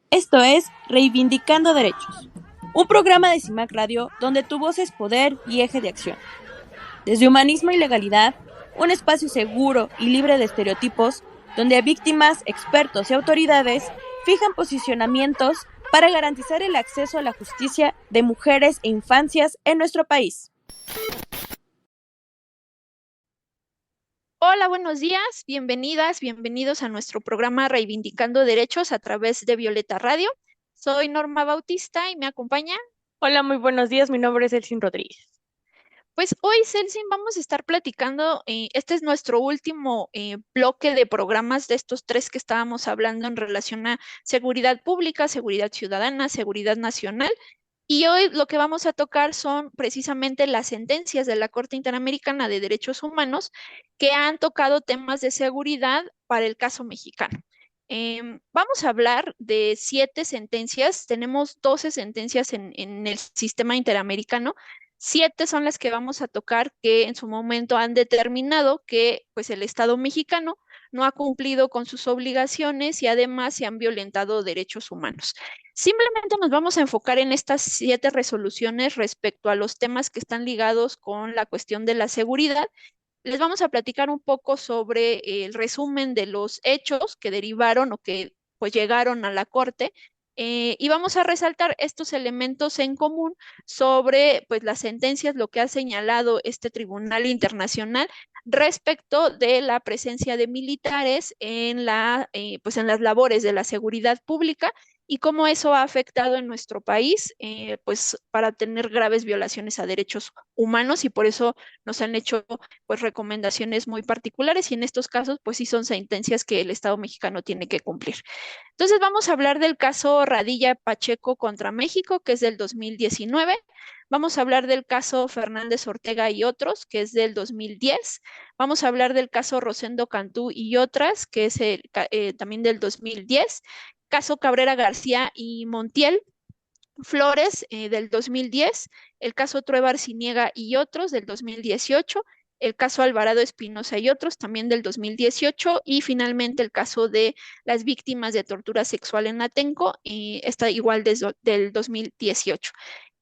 Esto es Reivindicando Derechos, un programa de CIMAC Radio donde tu voz es poder y eje de acción. Desde humanismo y legalidad, un espacio seguro y libre de estereotipos, donde víctimas, expertos y autoridades fijan posicionamientos para garantizar el acceso a la justicia de mujeres e infancias en nuestro país. Hola, buenos días, bienvenidas, bienvenidos a nuestro programa Reivindicando Derechos a través de Violeta Radio. Soy Norma Bautista y me acompaña. Hola, muy buenos días, mi nombre es Elsin Rodríguez. Pues hoy, Celsin, vamos a estar platicando, este es nuestro último bloque de programas de estos tres que estábamos hablando en relación a seguridad pública, seguridad ciudadana, seguridad nacional. Y hoy lo que vamos a tocar son precisamente las sentencias de la Corte Interamericana de Derechos Humanos que han tocado temas de seguridad para el caso mexicano. Vamos a hablar de 7 sentencias. Tenemos 12 sentencias en el sistema interamericano. 7 son las que vamos a tocar que en su momento han determinado que pues, el Estado mexicano no ha cumplido con sus obligaciones y además se han violentado derechos humanos. Simplemente nos vamos a enfocar en estas 7 resoluciones respecto a los temas que están ligados con la cuestión de la seguridad. Les vamos a platicar un poco sobre el resumen de los hechos que derivaron o que pues llegaron a la Corte, y vamos a resaltar estos elementos en común sobre pues las sentencias, lo que ha señalado este Tribunal Internacional respecto de la presencia de militares en pues en las labores de la seguridad pública y cómo eso ha afectado en nuestro país, pues para tener graves violaciones a derechos humanos, y por eso nos han hecho pues recomendaciones muy particulares, y en estos casos pues sí son sentencias que el Estado mexicano tiene que cumplir. Entonces vamos a hablar del caso Radilla Pacheco contra México, que es del 2019. Vamos a hablar del caso Fernández Ortega y otros, que es del 2010. Vamos a hablar del caso Rosendo Cantú y otras, que es también del 2010. Caso Cabrera García y Montiel Flores, del 2010, el caso Trueba Arciniega y otros del 2018, el caso Alvarado Espinosa y otros también del 2018, y finalmente el caso de las víctimas de tortura sexual en Atenco, está igual desde del 2018.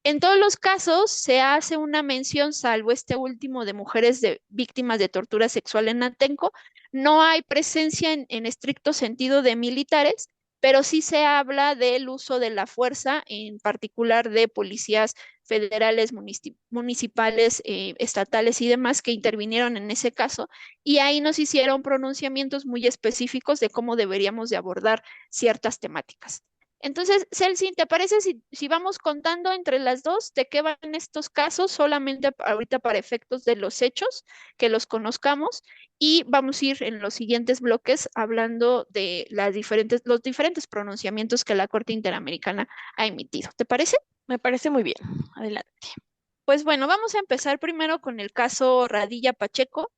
En todos los casos se hace una mención, salvo este último de mujeres víctimas de tortura sexual en Atenco, no hay presencia en estricto sentido de militares, pero sí se habla del uso de la fuerza, en particular de policías federales, municipales, estatales y demás que intervinieron en ese caso, y ahí nos hicieron pronunciamientos muy específicos de cómo deberíamos de abordar ciertas temáticas. Entonces, Celsin, ¿te parece si vamos contando entre las dos de qué van estos casos, solamente ahorita para efectos de los hechos, que los conozcamos, y vamos a ir en los siguientes bloques hablando de los diferentes pronunciamientos que la Corte Interamericana ha emitido? ¿Te parece? Me parece muy bien. Adelante. Pues bueno, vamos a empezar primero con el caso Radilla Pacheco.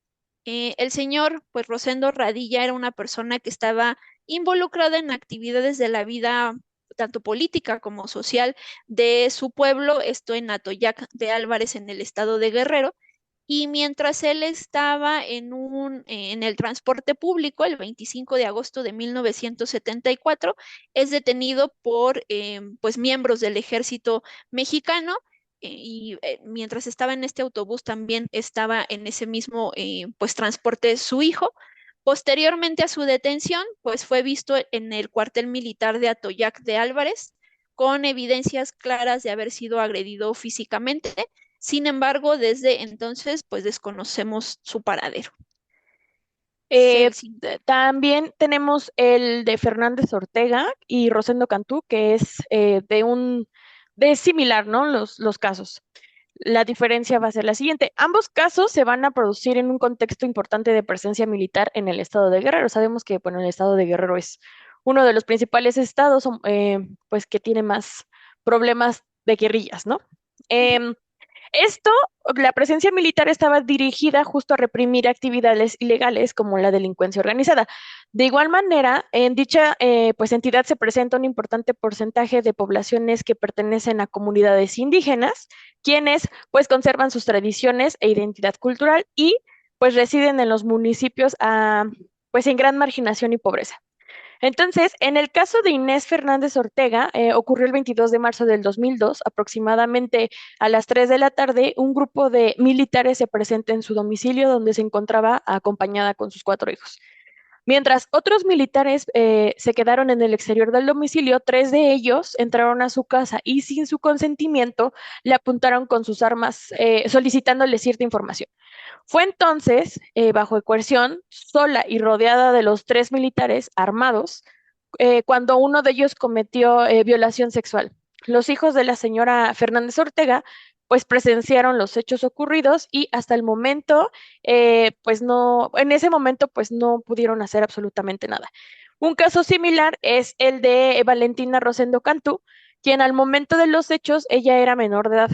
El señor, pues Rosendo Radilla era una persona que estaba involucrada en actividades de la vida tanto política como social de su pueblo, esto en Atoyac de Álvarez, en el estado de Guerrero. Y mientras él estaba en el transporte público, el 25 de agosto de 1974, es detenido por pues miembros del ejército mexicano, mientras estaba en este autobús también estaba en ese mismo pues transporte su hijo. Posteriormente a su detención, pues fue visto en el cuartel militar de Atoyac de Álvarez con evidencias claras de haber sido agredido físicamente. Sin embargo, desde entonces, pues desconocemos su paradero. Celsin. También tenemos el de Fernández Ortega y Rosendo Cantú, que es de similar, ¿no? Los casos. La diferencia va a ser la siguiente. Ambos casos se van a producir en un contexto importante de presencia militar en el estado de Guerrero. Sabemos que, bueno, el estado de Guerrero es uno de los principales estados, pues, que tiene más problemas de guerrillas, ¿no? Ujú. Em, Esto, la presencia militar estaba dirigida justo a reprimir actividades ilegales como la delincuencia organizada. De igual manera, en dicha pues entidad se presenta un importante porcentaje de poblaciones que pertenecen a comunidades indígenas, quienes pues conservan sus tradiciones e identidad cultural y pues residen en los municipios pues en gran marginación y pobreza. Entonces, en el caso de Inés Fernández Ortega, ocurrió el 22 de marzo del 2002, aproximadamente a las 3 de la tarde, un grupo de militares se presenta en su domicilio donde se encontraba acompañada con sus 4 hijos. Mientras otros militares se quedaron en el exterior del domicilio, 3 de ellos entraron a su casa y sin su consentimiento le apuntaron con sus armas solicitándole cierta información. Fue entonces, bajo coerción, sola y rodeada de los 3 militares armados, cuando uno de ellos cometió violación sexual. Los hijos de la señora Fernández Ortega pues presenciaron los hechos ocurridos y hasta el momento, pues no, en ese momento pues no pudieron hacer absolutamente nada. Un caso similar es el de Valentina Rosendo Cantú, quien al momento de los hechos, ella era menor de edad.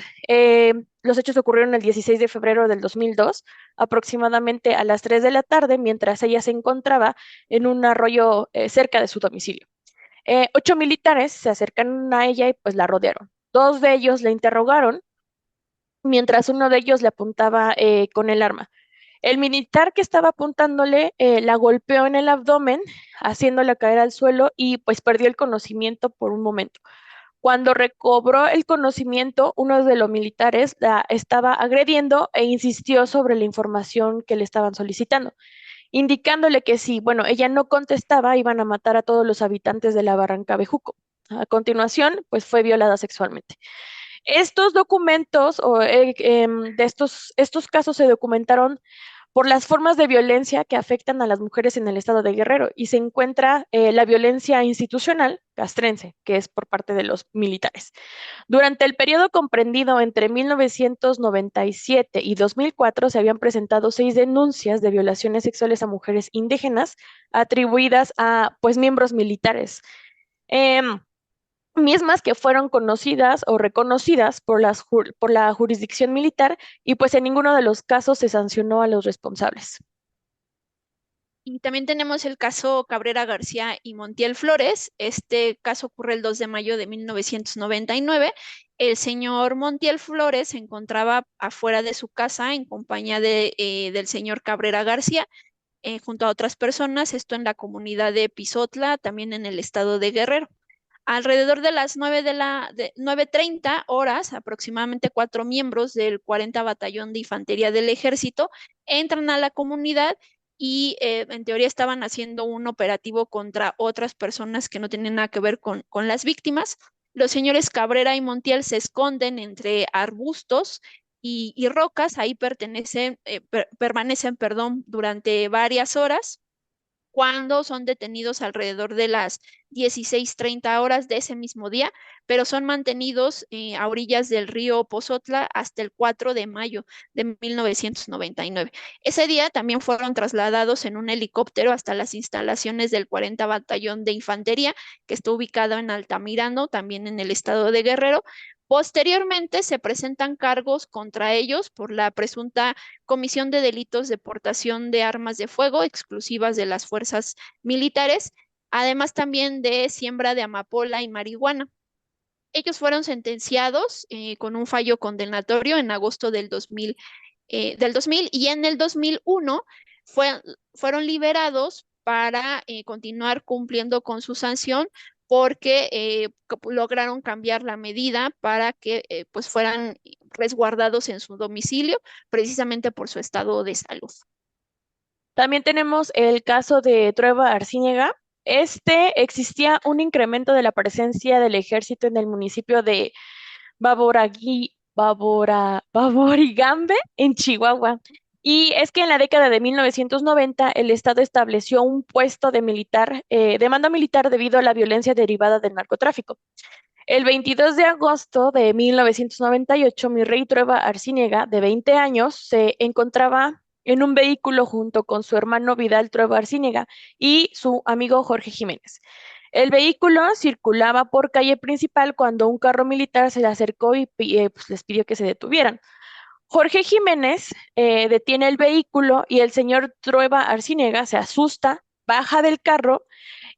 Los hechos ocurrieron el 16 de febrero del 2002, aproximadamente a las 3 de la tarde, mientras ella se encontraba en un arroyo cerca de su domicilio. 8 militares se acercaron a ella y pues la rodearon. 2 de ellos la interrogaron, mientras uno de ellos le apuntaba con el arma. El militar que estaba apuntándole la golpeó en el abdomen, haciéndola caer al suelo y pues perdió el conocimiento por un momento. Cuando recobró el conocimiento, uno de los militares la estaba agrediendo e insistió sobre la información que le estaban solicitando, indicándole que si, bueno, ella no contestaba, iban a matar a todos los habitantes de la Barranca Bejuco. A continuación, pues fue violada sexualmente. Estos documentos de estos casos se documentaron por las formas de violencia que afectan a las mujeres en el estado de Guerrero y se encuentra la violencia institucional castrense, que es por parte de los militares. Durante el periodo comprendido entre 1997 y 2004 se habían presentado 6 denuncias de violaciones sexuales a mujeres indígenas atribuidas a pues miembros militares. Em, Mismas que fueron conocidas o reconocidas por la jurisdicción militar y pues en ninguno de los casos se sancionó a los responsables. Y también tenemos el caso Cabrera García y Montiel Flores. Este caso ocurre el 2 de mayo de 1999. El señor Montiel Flores se encontraba afuera de su casa en compañía del señor Cabrera García, junto a otras personas, esto en la comunidad de Pisotla, también en el estado de Guerrero. Alrededor de las 9:30 horas, aproximadamente 4 miembros del 40 Batallón de Infantería del Ejército entran a la comunidad y en teoría estaban haciendo un operativo contra otras personas que no tienen nada que ver con las víctimas. Los señores Cabrera y Montiel se esconden entre arbustos y rocas, ahí permanecen, perdón, durante varias horas cuando son detenidos alrededor de las 16:30 horas de ese mismo día, pero son mantenidos a orillas del río Pozotla hasta el 4 de mayo de 1999. Ese día también fueron trasladados en un helicóptero hasta las instalaciones del 40 Batallón de Infantería, que está ubicado en Altamirano, también en el estado de Guerrero. Posteriormente se presentan cargos contra ellos por la presunta comisión de delitos de portación de armas de fuego exclusivas de las fuerzas militares, además también de siembra de amapola y marihuana. Ellos fueron sentenciados con un fallo condenatorio en agosto del 2000 y en el 2001 fueron liberados para continuar cumpliendo con su sanción porque lograron cambiar la medida para que pues fueran resguardados en su domicilio precisamente por su estado de salud. También tenemos el caso de Trueba Arcíñega. Existía un incremento de la presencia del ejército en el municipio de Baborigambe, en Chihuahua. Y es que en la década de 1990 el Estado estableció un puesto de mando militar debido a la violencia derivada del narcotráfico. El 22 de agosto de 1998, mi rey Trueba Arcíñega, de 20 años, se encontraba en un vehículo junto con su hermano Vidal Trueba Arcíñega y su amigo Jorge Jiménez. El vehículo circulaba por calle principal cuando un carro militar se le acercó y pues, les pidió que se detuvieran. Jorge Jiménez detiene el vehículo y el señor Trueba Arcíñega se asusta, baja del carro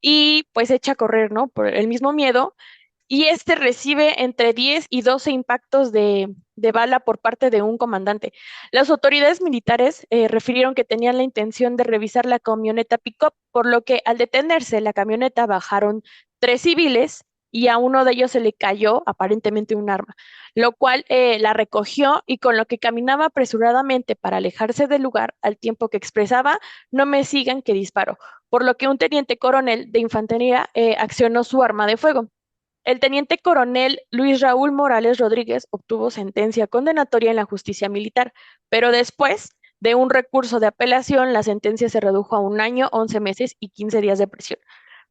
y pues echa a correr, ¿no? Por el mismo miedo y este recibe entre 10 y 12 impactos de bala por parte de un comandante. Las autoridades militares refirieron que tenían la intención de revisar la camioneta pick-up, por lo que al detenerse la camioneta bajaron tres civiles y a uno de ellos se le cayó aparentemente un arma, lo cual la recogió y con lo que caminaba apresuradamente para alejarse del lugar al tiempo que expresaba, no me sigan que disparo, por lo que un teniente coronel de infantería accionó su arma de fuego. El teniente coronel Luis Raúl Morales Rodríguez obtuvo sentencia condenatoria en la justicia militar, pero después de un recurso de apelación, la sentencia se redujo a 1 año, 11 meses y 15 días de prisión.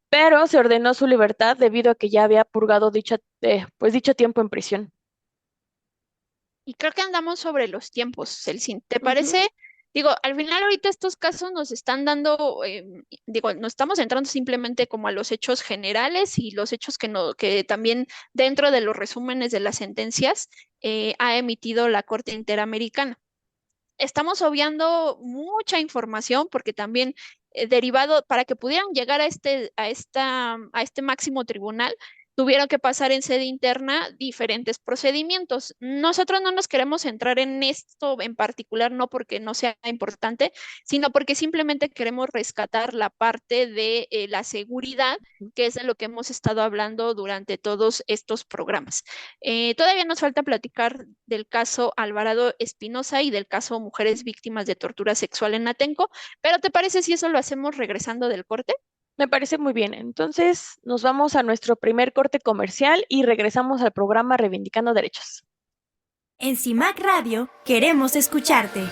Pero se ordenó su libertad debido a que ya había purgado dicho tiempo en prisión. Y creo que andamos sobre los tiempos, Celsin. ¿Te Ujú. parece? Digo, al final ahorita estos casos nos están dando, digo, nos estamos entrando simplemente como a los hechos generales y los hechos que no, que también dentro de los resúmenes de las sentencias ha emitido la Corte Interamericana. Estamos obviando mucha información porque también derivado, para que pudieran llegar a a este máximo tribunal, tuvieron que pasar en sede interna diferentes procedimientos. Nosotros no nos queremos centrar en esto en particular, no porque no sea importante, sino porque simplemente queremos rescatar la parte de la seguridad, que es de lo que hemos estado hablando durante todos estos programas. Todavía nos falta platicar del caso Alvarado Espinosa y del caso Mujeres Víctimas de Tortura Sexual en Atenco, pero ¿te parece si eso lo hacemos regresando del corte? Me parece muy bien. Entonces, nos vamos a nuestro primer corte comercial y regresamos al programa Reivindicando Derechos. En CIMAC Radio queremos escucharte.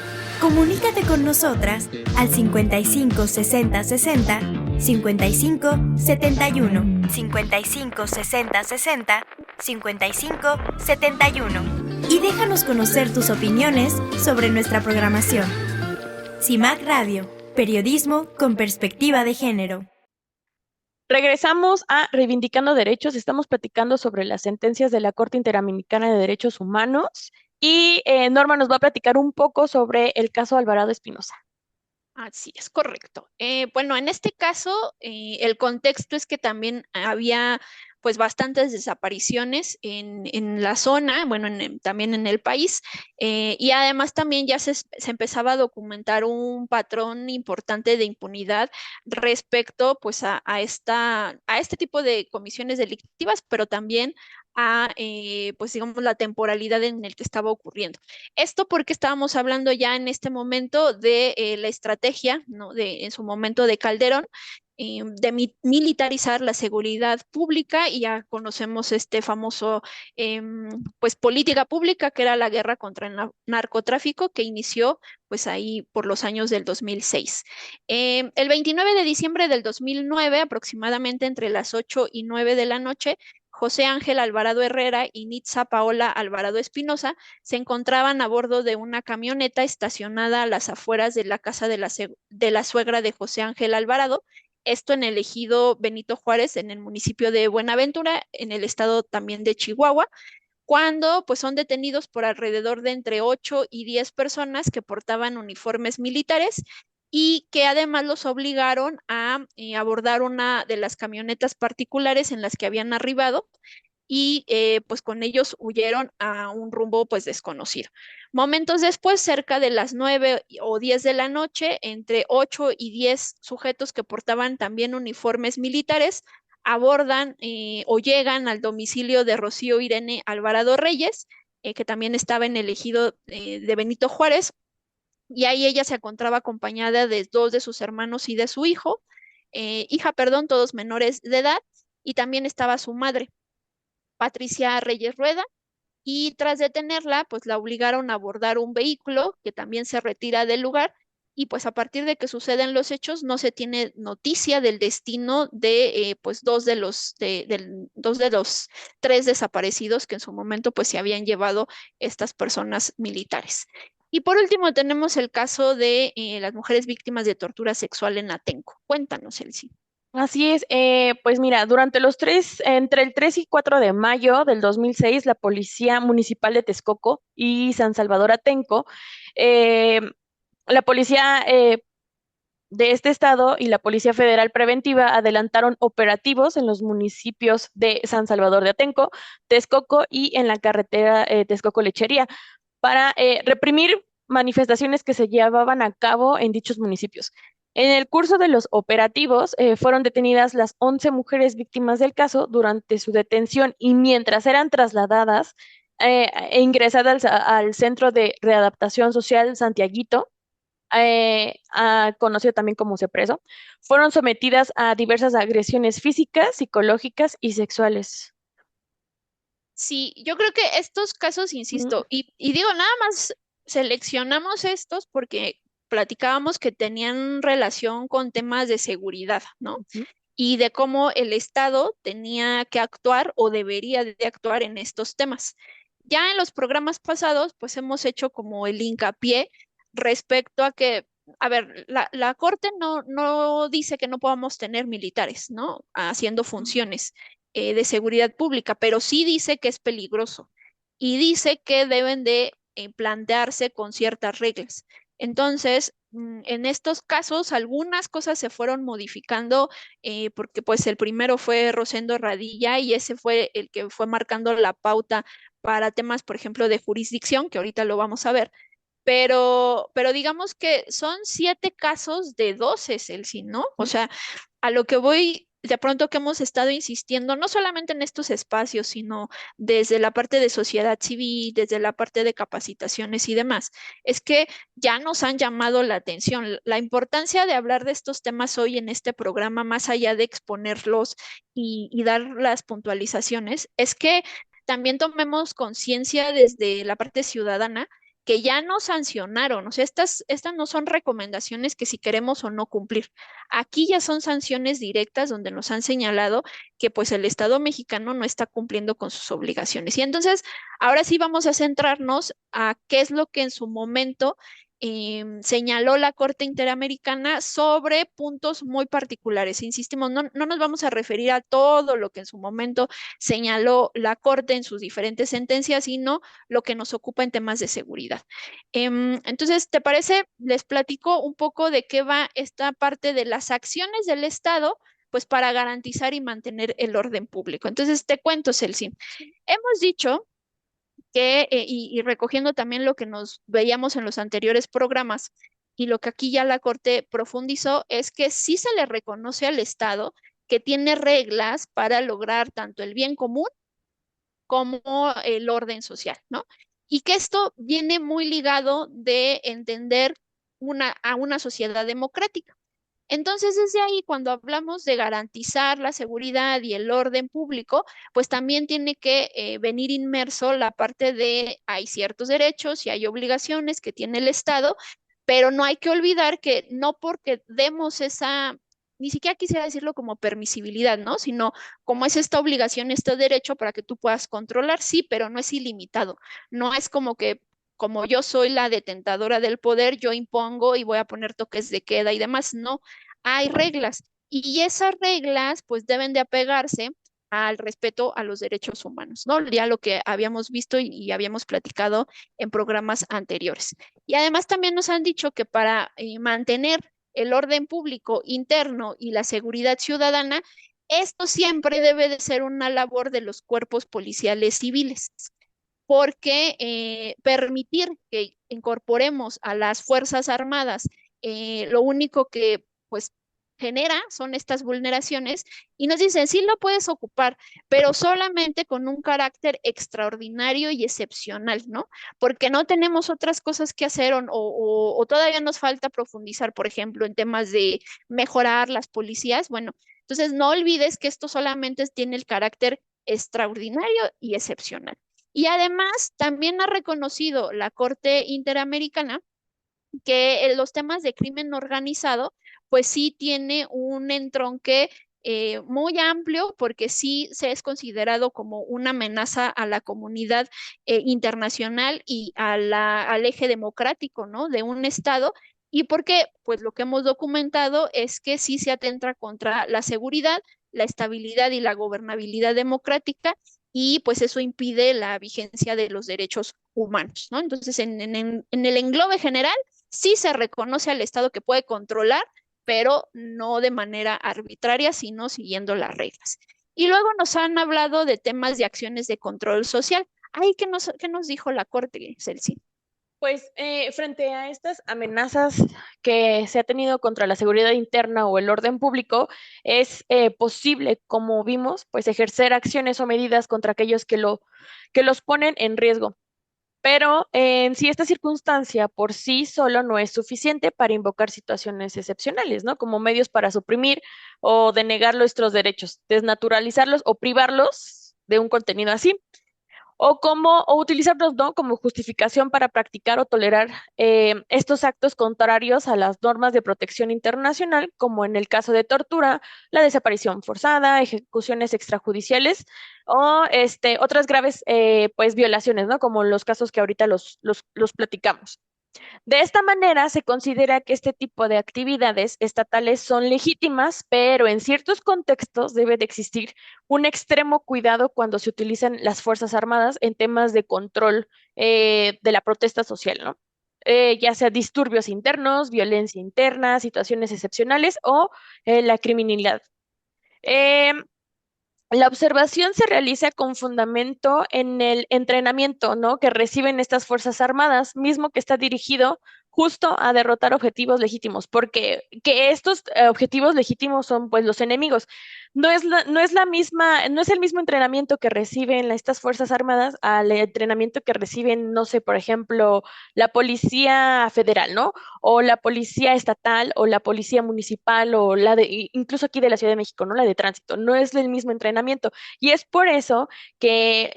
Comunícate con nosotras al 55 60 60 55 71 55 60 60 55 71 y déjanos conocer tus opiniones sobre nuestra programación. CIMAC Radio, periodismo con perspectiva de género. Regresamos a Reivindicando Derechos. Estamos platicando sobre las sentencias de la Corte Interamericana de Derechos Humanos y Norma nos va a platicar un poco sobre el caso Alvarado Espinosa. Así es, correcto. Bueno, en este caso, el contexto es que también había pues bastantes desapariciones en la zona, bueno, también en el país, y además también ya se empezaba a documentar un patrón importante de impunidad respecto pues a este tipo de comisiones delictivas, pero también a pues digamos la temporalidad en el que estaba ocurriendo. Esto porque estábamos hablando ya en este momento de la estrategia, ¿no? En su momento de Calderón, de militarizar la seguridad pública y ya conocemos este famoso, pues, política pública que era la guerra contra el narcotráfico que inició pues ahí por los años del 2006. El 29 de diciembre del 2009, aproximadamente entre las 8 y 9 de la noche, José Ángel Alvarado Herrera y Nitza Paola Alvarado Espinosa se encontraban a bordo de una camioneta estacionada a las afueras de la casa de la suegra de José Ángel Alvarado, esto en el ejido Benito Juárez, en el municipio de Buenaventura, en el estado también de Chihuahua, cuando pues son detenidos por alrededor de entre 8 y 10 personas que portaban uniformes militares y que además los obligaron a abordar una de las camionetas particulares en las que habían arribado y pues con ellos huyeron a un rumbo pues desconocido. Momentos después, cerca de las 9 o 10 de la noche, entre 8 y 10 sujetos que portaban también uniformes militares abordan o llegan al domicilio de Rocío Irene Alvarado Reyes, que también estaba en el ejido de Benito Juárez, y ahí ella se encontraba acompañada de dos de sus hermanos y de su hija, perdón, todos menores de edad, y también estaba su madre. Patricia Reyes Rueda, y tras detenerla, pues la obligaron a abordar un vehículo que también se retira del lugar y pues a partir de que suceden los hechos no se tiene noticia del destino de pues dos de los tres desaparecidos que en su momento pues se habían llevado estas personas militares. Y por último tenemos el caso de las mujeres víctimas de tortura sexual en Atenco. Cuéntanos, Elsie. Así es, pues mira, entre el 3 y 4 de mayo del 2006, la Policía Municipal de Texcoco y San Salvador Atenco, eh, la policía de este estado y la Policía Federal Preventiva adelantaron operativos en los municipios de San Salvador de Atenco, Texcoco y en la carretera Texcoco-Lechería para reprimir manifestaciones que se llevaban a cabo en dichos municipios. En el curso de los operativos fueron detenidas las 11 mujeres víctimas del caso durante su detención y mientras eran trasladadas e ingresadas al Centro de Readaptación Social Santiaguito, conocido también como CEPRESO, fueron sometidas a diversas agresiones físicas, psicológicas y sexuales. Sí, yo creo que estos casos, insisto, y digo, nada más seleccionamos estos porque platicábamos que tenían relación con temas de seguridad, ¿no? Ujú. Y de cómo el Estado tenía que actuar o debería de actuar en estos temas. Ya en los programas pasados, pues hemos hecho como el hincapié respecto a que, a ver, la Corte no dice que no podamos tener militares, ¿no? Haciendo funciones de seguridad pública, pero sí dice que es peligroso y dice que deben de plantearse con ciertas reglas. Entonces, en estos casos, algunas cosas se fueron modificando porque pues el primero fue Rosendo Radilla y ese fue el que fue marcando la pauta para temas, por ejemplo, de jurisdicción, que ahorita lo vamos a ver, pero digamos que son 7 casos de 12, Celsi, ¿no? O sea, a lo que voy, de pronto que hemos estado insistiendo, no solamente en estos espacios, sino desde la parte de sociedad civil, desde la parte de capacitaciones y demás, es que ya nos han llamado la atención. La importancia de hablar de estos temas hoy en este programa, más allá de exponerlos y dar las puntualizaciones, es que también tomemos conciencia desde la parte ciudadana que ya nos sancionaron. O sea, estas no son recomendaciones que si queremos o no cumplir. Aquí ya son sanciones directas donde nos han señalado que pues el Estado mexicano no está cumpliendo con sus obligaciones. Y entonces, ahora sí vamos a centrarnos a qué es lo que en su momento señaló la Corte Interamericana sobre puntos muy particulares. Insistimos, no nos vamos a referir a todo lo que en su momento señaló la Corte en sus diferentes sentencias, sino lo que nos ocupa en temas de seguridad. Entonces, ¿te parece? Les platico un poco de qué va esta parte de las acciones del Estado, pues para garantizar y mantener el orden público. Entonces, te cuento, Celsi. Hemos dicho que, y recogiendo también lo que nos veíamos en los anteriores programas, y lo que aquí ya la Corte profundizó, es que sí se le reconoce al Estado que tiene reglas para lograr tanto el bien común como el orden social, ¿no? Y que esto viene muy ligado de entender a una sociedad democrática. Entonces, desde ahí, cuando hablamos de garantizar la seguridad y el orden público, pues también tiene que venir inmerso la parte de hay ciertos derechos y hay obligaciones que tiene el Estado, pero no hay que olvidar que no porque demos esa, ni siquiera quisiera decirlo como permisibilidad, ¿no? Sino como es esta obligación, este derecho para que tú puedas controlar, sí, pero no es ilimitado. No es como que como yo soy la detentadora del poder, yo impongo y voy a poner toques de queda y demás. No, hay reglas y esas reglas pues deben de apegarse al respeto a los derechos humanos, ¿no? Ya lo que habíamos visto y habíamos platicado en programas anteriores. Y además también nos han dicho que para mantener el orden público interno y la seguridad ciudadana, esto siempre debe de ser una labor de los cuerpos policiales civiles porque permitir que incorporemos a las Fuerzas Armadas, lo único que pues genera son estas vulneraciones y nos dicen, sí lo puedes ocupar, pero solamente con un carácter extraordinario y excepcional, ¿no? Porque no tenemos otras cosas que hacer o todavía nos falta profundizar, por ejemplo, en temas de mejorar las policías. Bueno, entonces no olvides que esto solamente tiene el carácter extraordinario y excepcional. Y además, también ha reconocido la Corte Interamericana que los temas de crimen organizado, pues sí tiene un entronque muy amplio porque sí se es considerado como una amenaza a la comunidad internacional y al eje democrático, ¿no? De un Estado. Y porque, pues lo que hemos documentado es que sí se atenta contra la seguridad, la estabilidad y la gobernabilidad democrática y pues eso impide la vigencia de los derechos humanos, ¿no? Entonces, en el englobe general, sí se reconoce al Estado que puede controlar, pero no de manera arbitraria, sino siguiendo las reglas. Y luego nos han hablado de temas de acciones de control social. Ay, qué nos dijo la Corte, Celsi? Pues frente a estas amenazas que se ha tenido contra la seguridad interna o el orden público, es posible, como vimos, pues ejercer acciones o medidas contra aquellos que los ponen en riesgo. Pero en sí esta circunstancia por sí solo no es suficiente para invocar situaciones excepcionales, ¿no? Como medios para suprimir o denegar nuestros derechos, desnaturalizarlos o privarlos de un contenido así o utilizarlos, ¿no? Como justificación para practicar o tolerar estos actos contrarios a las normas de protección internacional, como en el caso de tortura, la desaparición forzada, ejecuciones extrajudiciales o otras graves pues violaciones, ¿no? Como los casos que ahorita los platicamos. De esta manera, se considera que este tipo de actividades estatales son legítimas, pero en ciertos contextos debe de existir un extremo cuidado cuando se utilizan las Fuerzas Armadas en temas de control de la protesta social, ¿no? Ya sea disturbios internos, violencia interna, situaciones excepcionales o la criminalidad. Em, la observación se realiza con fundamento en el entrenamiento, ¿no? Que reciben estas Fuerzas Armadas, mismo que está dirigido justo a derrotar objetivos legítimos, porque que estos objetivos legítimos son pues los enemigos. No es la misma, no es el mismo entrenamiento que reciben estas Fuerzas Armadas al entrenamiento que reciben, no sé, por ejemplo, la Policía Federal, ¿no? O la Policía Estatal, o la Policía Municipal, o incluso aquí de la Ciudad de México, ¿no? La de tránsito. No es el mismo entrenamiento. Y es por eso que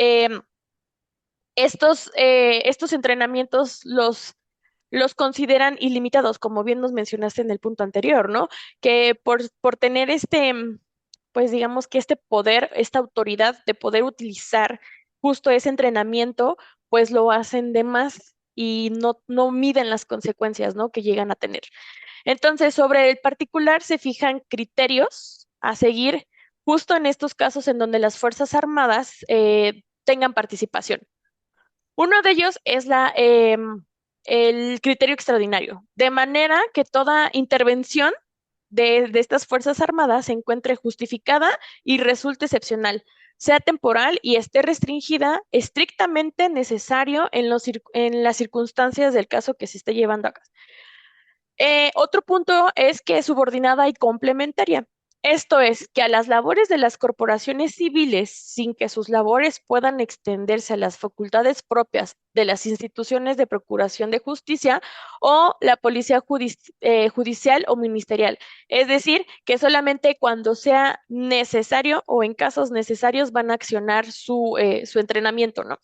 estos entrenamientos los consideran ilimitados, como bien nos mencionaste en el punto anterior, ¿no? Que por tener pues digamos que este poder, esta autoridad de poder utilizar justo ese entrenamiento, pues lo hacen de más y no miden las consecuencias, ¿no? Que llegan a tener. Entonces, sobre el particular se fijan criterios a seguir justo en estos casos en donde las Fuerzas Armadas tengan participación. Uno de ellos es el criterio extraordinario, de manera que toda intervención de estas Fuerzas Armadas se encuentre justificada y resulte excepcional, sea temporal y esté restringida estrictamente necesario en las circunstancias del caso que se esté llevando a cabo. Otro punto es que es subordinada y complementaria. Esto es, que a las labores de las corporaciones civiles, sin que sus labores puedan extenderse a las facultades propias de las instituciones de procuración de justicia o la policía judicial o ministerial. Es decir, que solamente cuando sea necesario o en casos necesarios van a accionar su entrenamiento, ¿no?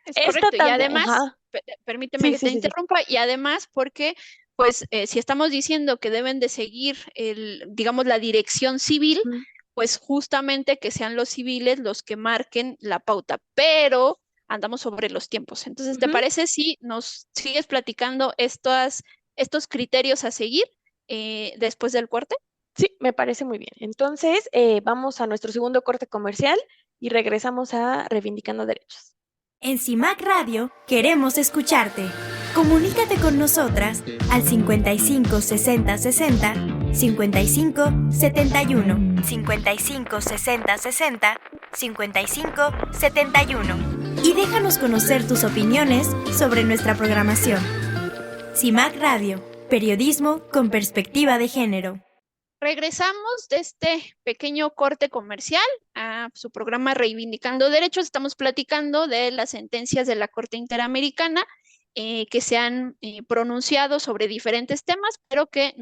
Es correcto, y además, permíteme Sí, que sí, te sí, sí. interrumpa, y además porque, pues, si estamos diciendo que deben de seguir digamos, la dirección civil, Ujú. pues justamente que sean los civiles los que marquen la pauta, pero andamos sobre los tiempos. Entonces, ¿te Ujú. parece si nos sigues platicando estos criterios a seguir después del corte? Sí, me parece muy bien. Entonces, vamos a nuestro segundo corte comercial y regresamos a Reivindicando Derechos. En CIMAC Radio queremos escucharte. Comunícate con nosotras al 55 60 60 55 71 55 60 60 55 71 y déjanos conocer tus opiniones sobre nuestra programación. CIMAC Radio, periodismo con perspectiva de género. Regresamos de este pequeño corte comercial a su programa Reivindicando Derechos. Estamos platicando de las sentencias de la Corte Interamericana que se han pronunciado sobre diferentes temas, pero que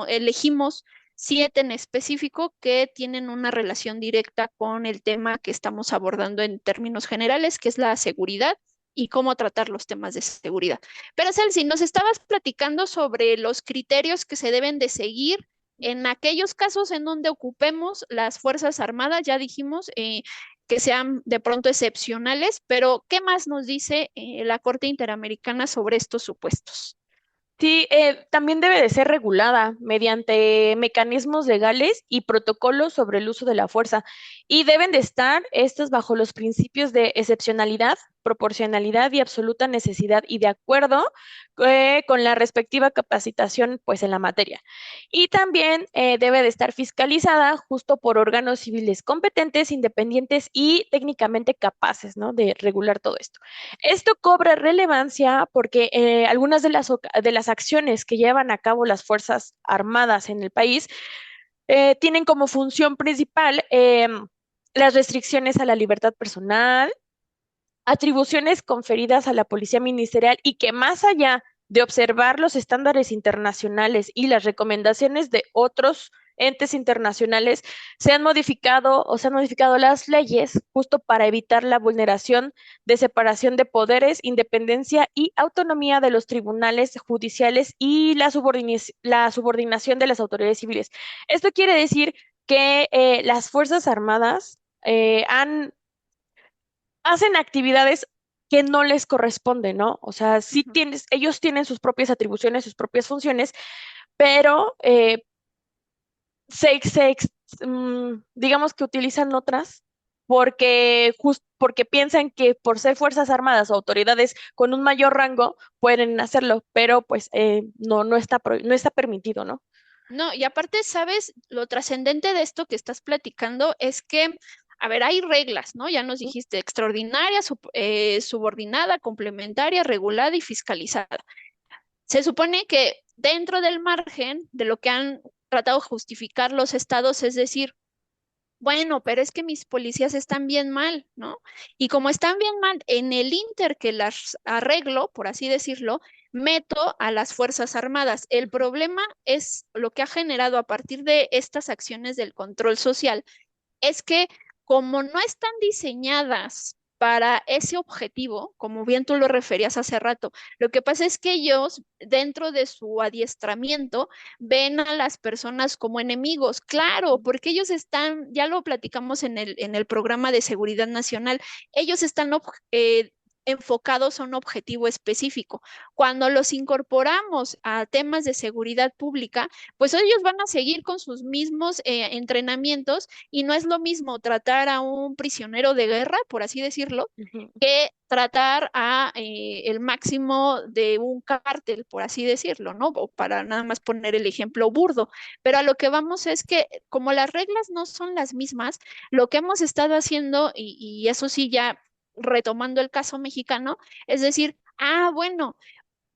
elegimos 7 en específico que tienen una relación directa con el tema que estamos abordando en términos generales, que es la seguridad y cómo tratar los temas de seguridad. Pero Celsi, nos estabas platicando sobre los criterios que se deben de seguir en aquellos casos en donde ocupemos las Fuerzas Armadas. Ya dijimos que sean de pronto excepcionales, pero ¿qué más nos dice la Corte Interamericana sobre estos supuestos? Sí, también debe de ser regulada mediante mecanismos legales y protocolos sobre el uso de la fuerza y deben de estar estos bajo los principios de excepcionalidad, proporcionalidad y absoluta necesidad y de acuerdo con la respectiva capacitación pues en la materia. Y también debe de estar fiscalizada justo por órganos civiles competentes, independientes y técnicamente capaces, ¿no? De regular todo esto. Esto cobra relevancia porque algunas de las acciones que llevan a cabo las Fuerzas Armadas en el país tienen como función principal las restricciones a la libertad personal, atribuciones conferidas a la Policía Ministerial y que más allá de observar los estándares internacionales y las recomendaciones de otros entes internacionales, se han modificado las leyes justo para evitar la vulneración de separación de poderes, independencia y autonomía de los tribunales judiciales y la subordinación de las autoridades civiles. Esto quiere decir que las Fuerzas Armadas hacen actividades que no les corresponden, ¿no? O sea, ellos tienen sus propias atribuciones, sus propias funciones, pero digamos que utilizan otras porque piensan que por ser Fuerzas Armadas o autoridades con un mayor rango pueden hacerlo, pero pues no está permitido, ¿no? No, y aparte, ¿sabes? Lo trascendente de esto que estás platicando es que, a ver, hay reglas, ¿no? Ya nos dijiste extraordinaria, subordinada, complementaria, regulada y fiscalizada. Se supone que dentro del margen de lo que han tratado de justificar los estados, es decir, bueno, pero es que mis policías están bien mal, ¿no? Y como están bien mal, en el inter que las arreglo, por así decirlo, meto a las Fuerzas Armadas. El problema es lo que ha generado a partir de estas acciones del control social, es que como no están diseñadas para ese objetivo, como bien tú lo referías hace rato, lo que pasa es que ellos, dentro de su adiestramiento, ven a las personas como enemigos, claro, porque ellos están, ya lo platicamos en el programa de seguridad nacional, ellos están enfocados a un objetivo específico. Cuando los incorporamos a temas de seguridad pública, pues ellos van a seguir con sus mismos entrenamientos y no es lo mismo tratar a un prisionero de guerra, por así decirlo, Ujú. que tratar a el máximo de un cártel, por así decirlo, ¿no? O para nada más poner el ejemplo burdo. Pero a lo que vamos es que como las reglas no son las mismas, lo que hemos estado haciendo, y eso sí ya retomando el caso mexicano, es decir, ah, bueno,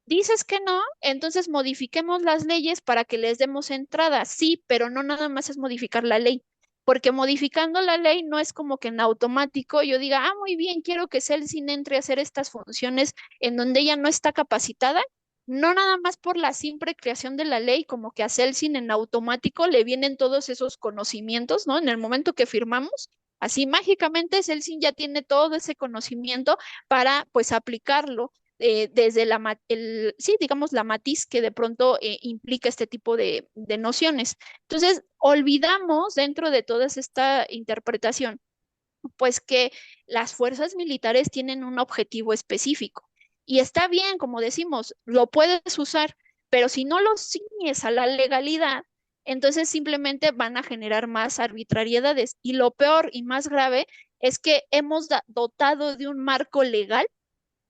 dices que no, entonces modifiquemos las leyes para que les demos entrada. Sí, pero no nada más es modificar la ley, porque modificando la ley no es como que en automático yo diga, ah, muy bien, quiero que Celsin entre a hacer estas funciones en donde ella no está capacitada. No nada más por la simple creación de la ley, como que a Celsin en automático le vienen todos esos conocimientos, ¿no? En el momento que firmamos, así mágicamente Celsin ya tiene todo ese conocimiento para pues aplicarlo desde sí, digamos, la matiz que de pronto implica este tipo de nociones. Entonces, olvidamos dentro de toda esta interpretación, pues que las fuerzas militares tienen un objetivo específico. Y está bien, como decimos, lo puedes usar, pero si no lo ciñes a la legalidad, entonces simplemente van a generar más arbitrariedades. Y lo peor y más grave es que hemos dotado de un marco legal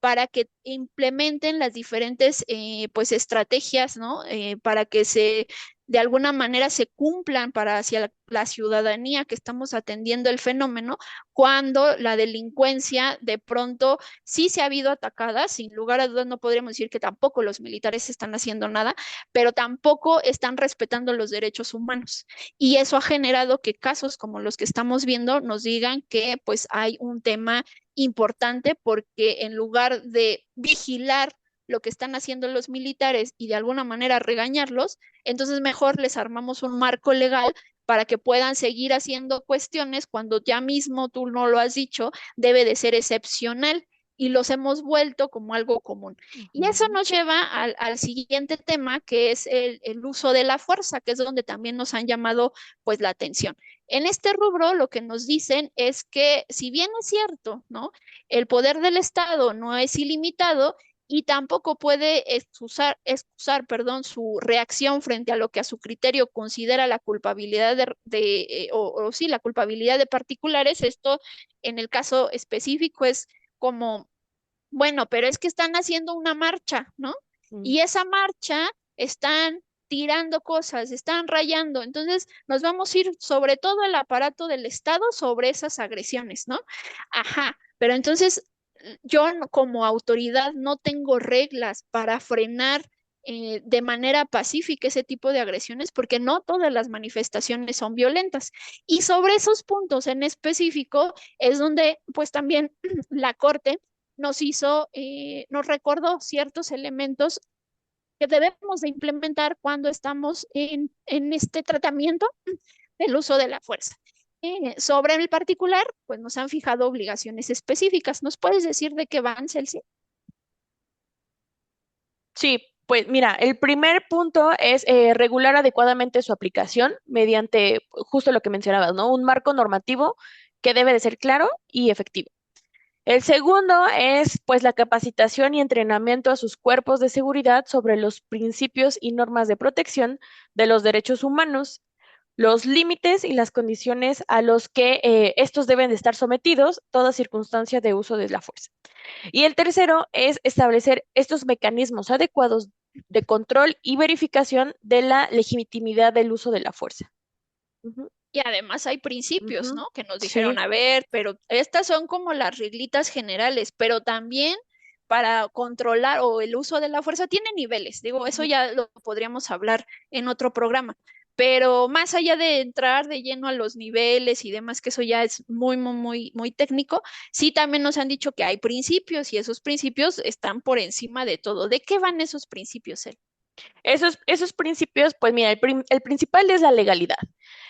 para que implementen las diferentes pues estrategias, ¿no? Para que de alguna manera se cumplan para hacia la ciudadanía que estamos atendiendo el fenómeno, cuando la delincuencia de pronto sí se ha habido atacada, sin lugar a dudas no podríamos decir que tampoco los militares están haciendo nada, pero tampoco están respetando los derechos humanos. Y eso ha generado que casos como los que estamos viendo nos digan que pues hay un tema importante porque en lugar de vigilar lo que están haciendo los militares y de alguna manera regañarlos, entonces mejor les armamos un marco legal para que puedan seguir haciendo cuestiones cuando ya mismo tú no lo has dicho, debe de ser excepcional y los hemos vuelto como algo común. Y eso Ujú. nos lleva al siguiente tema, que es el uso de la fuerza, que es donde también nos han llamado pues la atención. En este rubro lo que nos dicen es que si bien es cierto, ¿no? El poder del Estado no es ilimitado y tampoco puede excusar, su reacción frente a lo que a su criterio considera la culpabilidad o sí, la culpabilidad de particulares. Esto en el caso específico es como Bueno, pero es que están haciendo una marcha, ¿no? Mm. Y esa marcha están tirando cosas, están rayando. Entonces, nos vamos a ir sobre todo el aparato del Estado sobre esas agresiones, ¿no? Ajá, pero entonces como autoridad no tengo reglas para frenar de manera pacífica ese tipo de agresiones porque no todas las manifestaciones son violentas. Y sobre esos puntos en específico es donde pues también la Corte nos recordó ciertos elementos que debemos de implementar cuando estamos en este tratamiento del uso de la fuerza. Sobre el particular, pues nos han fijado obligaciones específicas. ¿Nos puedes decir de qué van, Celsi? Sí, pues mira, el primer punto es regular adecuadamente su aplicación mediante justo lo que mencionabas, ¿no? Un marco normativo que debe de ser claro y efectivo. El segundo es pues la capacitación y entrenamiento a sus cuerpos de seguridad sobre los principios y normas de protección de los derechos humanos, los límites y las condiciones a los que estos deben de estar sometidos, toda circunstancia de uso de la fuerza. Y el tercero es establecer estos mecanismos adecuados de control y verificación de la legitimidad del uso de la fuerza. Ujú, Y además hay principios, ujú. ¿no? Que nos dijeron, Sí, a ver, pero estas son como las reglitas generales, pero también para controlar o el uso de la fuerza tiene niveles. Digo, eso ujú. ya lo podríamos hablar en otro programa. Pero más allá de entrar de lleno a los niveles y demás, que eso ya es muy técnico, sí también nos han dicho que hay principios y esos principios están por encima de todo. ¿De qué van esos principios, él? Esos principios, pues mira, el principal es la legalidad.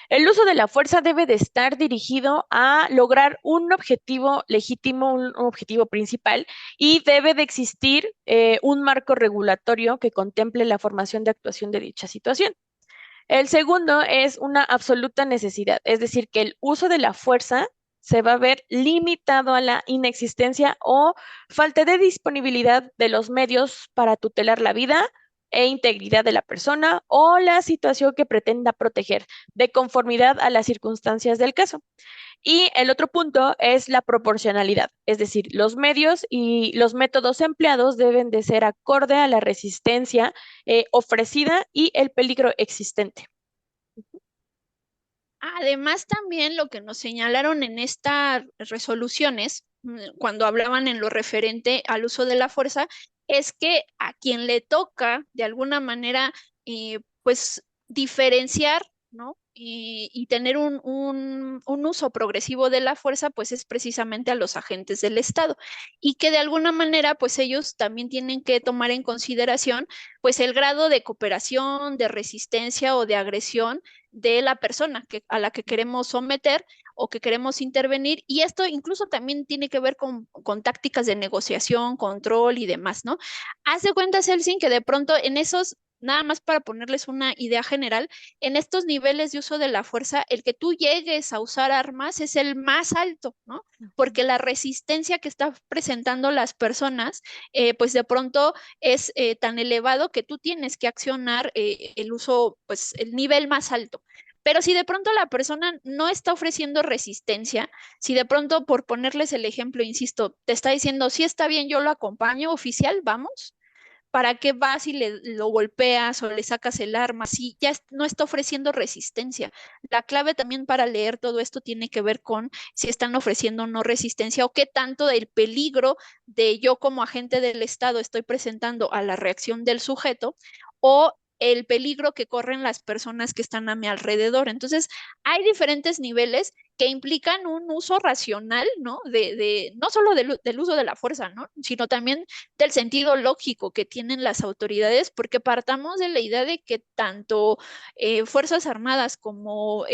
El uso de la fuerza debe de estar dirigido a lograr un objetivo legítimo, un objetivo principal, y debe de existir un marco regulatorio que contemple la formación de actuación de dicha situación. El segundo es una absoluta necesidad, es decir, que el uso de la fuerza se va a ver limitado a la inexistencia o falta de disponibilidad de los medios para tutelar la vida e integridad de la persona o la situación que pretenda proteger, de conformidad a las circunstancias del caso. Y el otro punto es la proporcionalidad, es decir, los medios y los métodos empleados deben de ser acorde a la resistencia ofrecida y el peligro existente. Además, también lo que nos señalaron en estas resoluciones, cuando hablaban en lo referente al uso de la fuerza, es que a quien le toca, de alguna manera, pues diferenciar, ¿no? Y tener un uso progresivo de la fuerza, pues es precisamente a los agentes del Estado. Y que de alguna manera, pues ellos también tienen que tomar en consideración, pues el grado de cooperación, de resistencia o de agresión de la persona a la que queremos someter o que queremos intervenir. Y esto incluso también tiene que ver con tácticas de negociación, control y demás, ¿no? Haz de cuenta, Celsin, que de pronto en esos, nada más para ponerles una idea general, en estos niveles de uso de la fuerza, el que tú llegues a usar armas es el más alto, ¿no? Porque la resistencia que están presentando las personas, pues de pronto es tan elevado que tú tienes que accionar el uso, pues el nivel más alto. Pero si de pronto la persona no está ofreciendo resistencia, si de pronto, por ponerles el ejemplo, insisto, te está diciendo, sí está bien, yo lo acompaño, oficial, vamos, ¿para qué vas y lo golpeas o le sacas el arma? Si ya no está ofreciendo resistencia. La clave también para leer todo esto tiene que ver con si están ofreciendo o no resistencia o qué tanto del peligro de yo como agente del Estado estoy presentando a la reacción del sujeto o el peligro que corren las personas que están a mi alrededor. Entonces, hay diferentes niveles que implican un uso racional, ¿no? No solo del uso de la fuerza, ¿no? Sino también del sentido lógico que tienen las autoridades, porque partamos de la idea de que tanto Fuerzas Armadas como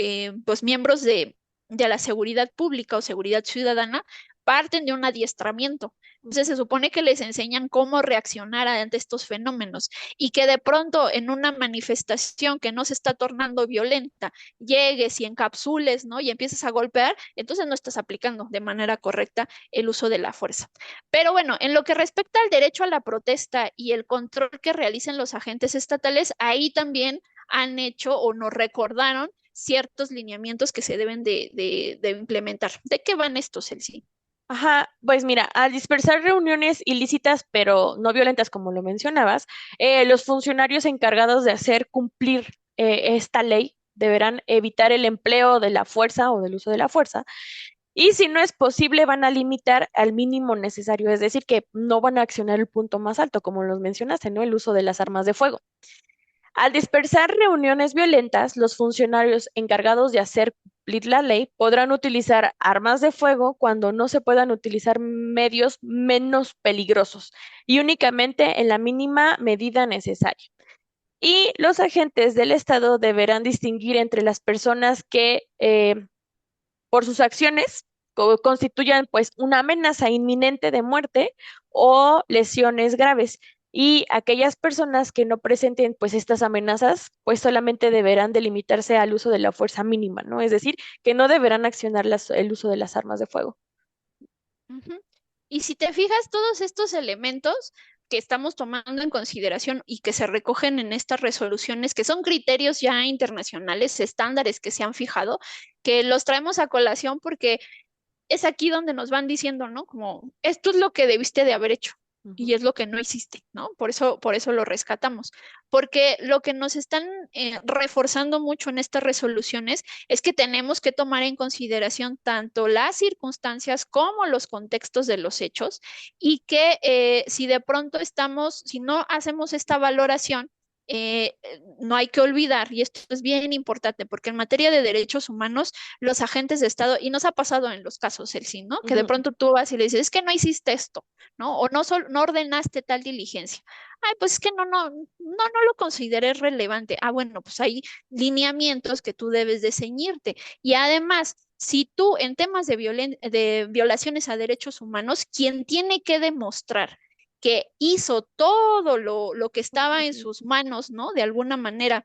pues miembros de la seguridad pública o seguridad ciudadana parten de un adiestramiento. Entonces se supone que les enseñan cómo reaccionar ante estos fenómenos y que de pronto en una manifestación que no se está tornando violenta, llegues y encapsules, ¿no? Y empieces a golpear, entonces no estás aplicando de manera correcta el uso de la fuerza. Pero bueno, en lo que respecta al derecho a la protesta y el control que realicen los agentes estatales, ahí también han hecho o nos recordaron ciertos lineamientos que se deben de implementar. ¿De qué van estos, Elsie? Ajá, pues mira, al dispersar reuniones ilícitas pero no violentas, como lo mencionabas, los funcionarios encargados de hacer cumplir esta ley deberán evitar el empleo de la fuerza o del uso de la fuerza. Y si no es posible, van a limitar al mínimo necesario, es decir, que no van a accionar el punto más alto, como los mencionaste, ¿no? El uso de las armas de fuego. Al dispersar reuniones violentas, los funcionarios encargados de hacer cumplir la ley podrán utilizar armas de fuego cuando no se puedan utilizar medios menos peligrosos y únicamente en la mínima medida necesaria. Y los agentes del Estado deberán distinguir entre las personas que por sus acciones constituyan pues una amenaza inminente de muerte o lesiones graves. Y aquellas personas que no presenten pues estas amenazas, pues solamente deberán delimitarse al uso de la fuerza mínima, ¿no? Es decir, que no deberán accionar el uso de las armas de fuego. Ujú. Y si te fijas, todos estos elementos que estamos tomando en consideración y que se recogen en estas resoluciones, que son criterios ya internacionales, estándares que se han fijado, que los traemos a colación porque es aquí donde nos van diciendo, ¿no? Como esto es lo que debiste de haber hecho Ujú. y es lo que no hiciste, ¿no? Por eso lo rescatamos, porque lo que nos están reforzando mucho en estas resoluciones es que tenemos que tomar en consideración tanto las circunstancias como los contextos de los hechos y que si de pronto estamos, si no hacemos esta valoración, no hay que olvidar, y esto es bien importante, porque en materia de derechos humanos, los agentes de Estado, y nos ha pasado en los casos, Elsie, ¿no? Que de Ujú. pronto tú vas y le dices, es que no hiciste esto, ¿no? O no, no ordenaste tal diligencia. Ay, pues es que no lo consideré relevante. Ah, bueno, pues hay lineamientos que tú debes de ceñirte. Y además, si tú en temas de violaciones a derechos humanos, quien tiene que demostrar que hizo todo lo que estaba en sus manos, ¿no? De alguna manera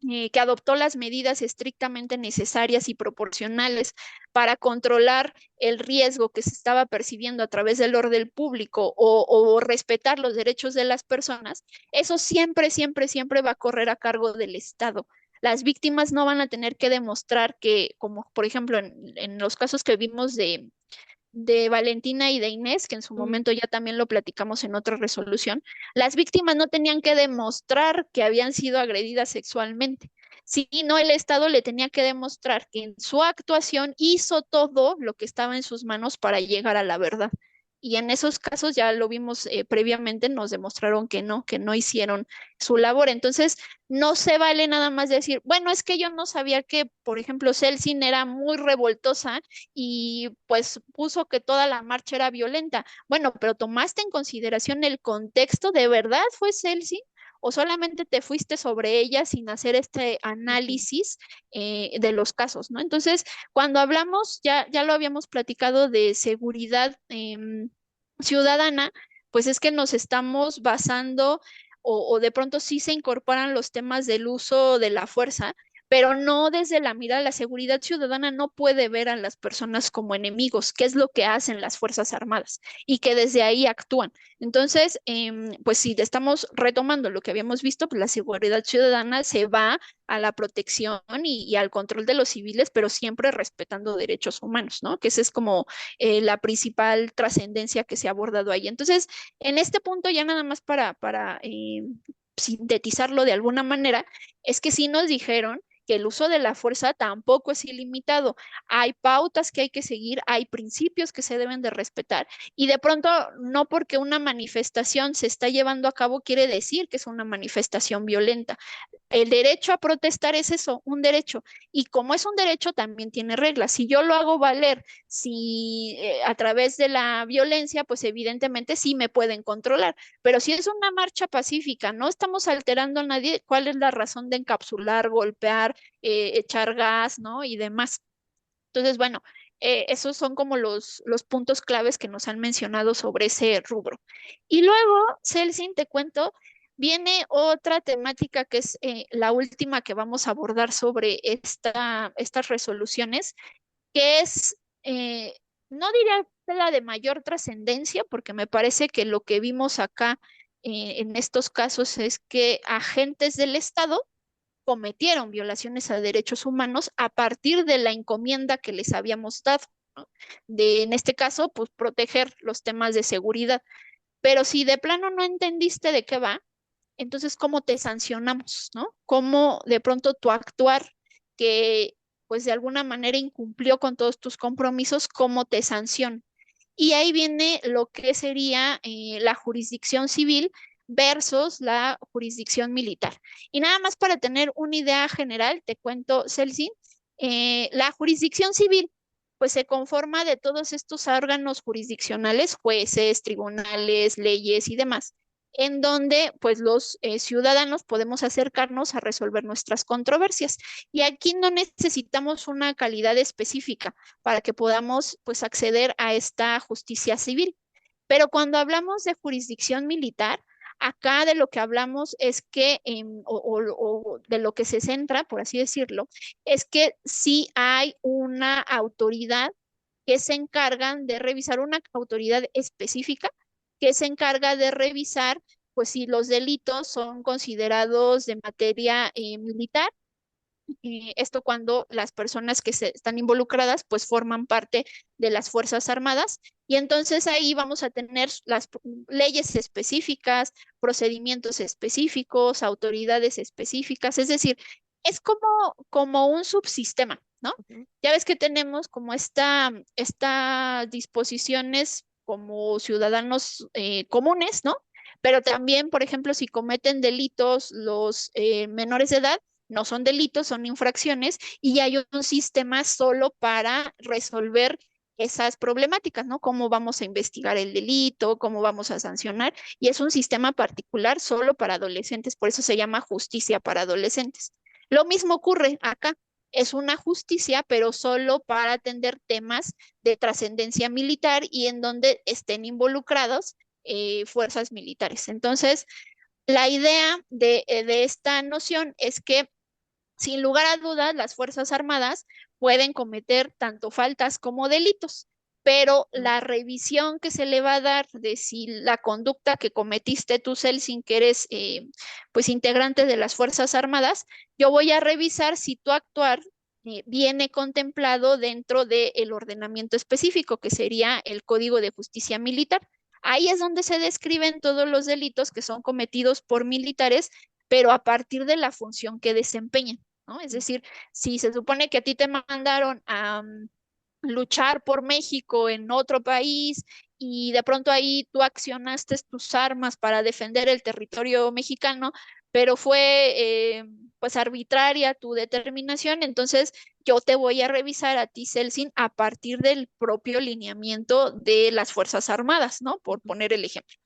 que adoptó las medidas estrictamente necesarias y proporcionales para controlar el riesgo que se estaba percibiendo a través del orden público o respetar los derechos de las personas, eso siempre, siempre, siempre va a correr a cargo del Estado. Las víctimas no van a tener que demostrar que, como por ejemplo en los casos que vimos de Valentina y de Inés, que en su Ujú. momento ya también lo platicamos en otra resolución, las víctimas no tenían que demostrar que habían sido agredidas sexualmente, sino el Estado le tenía que demostrar que en su actuación hizo todo lo que estaba en sus manos para llegar a la verdad. Y en esos casos ya lo vimos previamente, nos demostraron que no hicieron su labor. Entonces, no se vale nada más decir, bueno, es que yo no sabía que, por ejemplo, Celsin era muy revoltosa y pues puso que toda la marcha era violenta. Bueno, pero ¿tomaste en consideración el contexto? ¿De verdad fue Celsi? ¿O solamente te fuiste sobre ella sin hacer este Ujú. análisis de los casos, ¿no? Entonces, cuando hablamos, ya lo habíamos platicado de seguridad ciudadana, pues es que nos estamos basando o de pronto sí se incorporan los temas del uso de la fuerza, pero no desde la mirada. La seguridad ciudadana no puede ver a las personas como enemigos, que es lo que hacen las Fuerzas Armadas y que desde ahí actúan. Entonces, pues si estamos retomando lo que habíamos visto, pues la seguridad ciudadana se va a la protección y al control de los civiles, pero siempre respetando derechos humanos, ¿no? Que esa es como la principal trascendencia que se ha abordado ahí. Entonces, en este punto ya nada más para sintetizarlo de alguna manera, es que sí nos dijeron que el uso de la fuerza tampoco es ilimitado. Hay pautas que hay que seguir, hay principios que se deben de respetar y de pronto no porque una manifestación se está llevando a cabo quiere decir que es una manifestación violenta. El derecho a protestar es eso, un derecho. Y como es un derecho, también tiene reglas. Si yo lo hago valer, si a través de la violencia, pues evidentemente sí me pueden controlar. Pero si es una marcha pacífica, no estamos alterando a nadie, ¿cuál es la razón de encapsular, golpear, echar gas, ¿no? Y demás. Entonces, bueno, esos son como los puntos claves que nos han mencionado sobre ese rubro. Y luego, Celsin, te cuento, viene otra temática que es la última que vamos a abordar sobre estas resoluciones, que es, no diría la de mayor trascendencia, porque me parece que lo que vimos acá en estos casos es que agentes del Estado cometieron violaciones a derechos humanos a partir de la encomienda que les habíamos dado. ¿no? En este caso, pues proteger los temas de seguridad. Pero si de plano no entendiste de qué va, entonces, ¿cómo te sancionamos, no? ¿Cómo de pronto tu actuar que, pues de alguna manera incumplió con todos tus compromisos, cómo te sanciona? Y ahí viene lo que sería la jurisdicción civil versus la jurisdicción militar. Y nada más para tener una idea general, te cuento, Celsin, la jurisdicción civil pues se conforma de todos estos órganos jurisdiccionales, jueces, tribunales, leyes y demás, en donde pues los ciudadanos podemos acercarnos a resolver nuestras controversias. Y aquí no necesitamos una calidad específica para que podamos pues acceder a esta justicia civil. Pero cuando hablamos de jurisdicción militar, acá de lo que hablamos es que, o de lo que se centra, por así decirlo, es que sí hay una autoridad que se encargan de revisar, una autoridad específica que se encarga de revisar, pues si los delitos son considerados de materia militar, esto cuando las personas que están involucradas pues forman parte de las Fuerzas Armadas y entonces ahí vamos a tener las leyes específicas, procedimientos específicos, autoridades específicas, es decir, es como un subsistema, ¿no? Ujú. Ya ves que tenemos como estas disposiciones como ciudadanos comunes, ¿no? Pero también, por ejemplo, si cometen delitos los menores de edad, no son delitos, son infracciones y hay un sistema solo para resolver esas problemáticas, ¿no? Cómo vamos a investigar el delito, cómo vamos a sancionar, y es un sistema particular solo para adolescentes, por eso se llama justicia para adolescentes. Lo mismo ocurre acá, es una justicia, pero solo para atender temas de trascendencia militar y en donde estén involucrados fuerzas militares. Entonces, la idea de esta noción es que sin lugar a dudas, las Fuerzas Armadas pueden cometer tanto faltas como delitos, pero la revisión que se le va a dar de si la conducta que cometiste tú, Celsin, que eres pues integrante de las Fuerzas Armadas, yo voy a revisar si tu actuar viene contemplado dentro del ordenamiento específico, que sería el Código de Justicia Militar. Ahí es donde se describen todos los delitos que son cometidos por militares, pero a partir de la función que desempeñan, ¿no? Es decir, si se supone que a ti te mandaron a luchar por México en otro país y de pronto ahí tú accionaste tus armas para defender el territorio mexicano, pero fue pues arbitraria tu determinación, entonces yo te voy a revisar a ti, Celsin, a partir del propio lineamiento de las Fuerzas Armadas, ¿no? Por poner el ejemplo.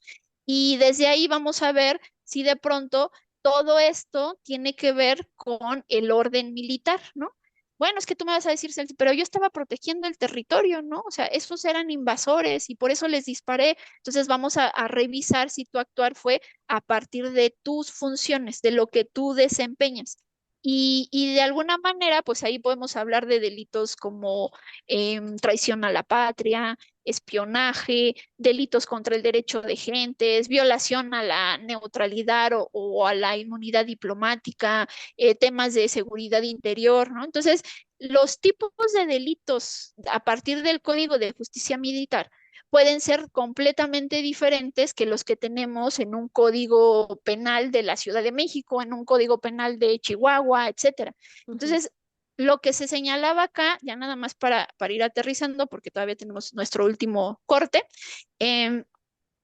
Y desde ahí vamos a ver si de pronto todo esto tiene que ver con el orden militar, ¿no? Bueno, es que tú me vas a decir, Celsi, pero yo estaba protegiendo el territorio, ¿no? O sea, esos eran invasores y por eso les disparé. Entonces vamos a revisar si tu actuar fue a partir de tus funciones, de lo que tú desempeñas. Y de alguna manera, pues ahí podemos hablar de delitos como traición a la patria, espionaje, delitos contra el derecho de gentes, violación a la neutralidad o a la inmunidad diplomática, temas de seguridad interior, ¿no? Entonces, los tipos de delitos a partir del Código de Justicia Militar pueden ser completamente diferentes que los que tenemos en un código penal de la Ciudad de México, en un código penal de Chihuahua, etcétera. Ujú. Entonces, lo que se señalaba acá, ya nada más para ir aterrizando, porque todavía tenemos nuestro último corte, eh,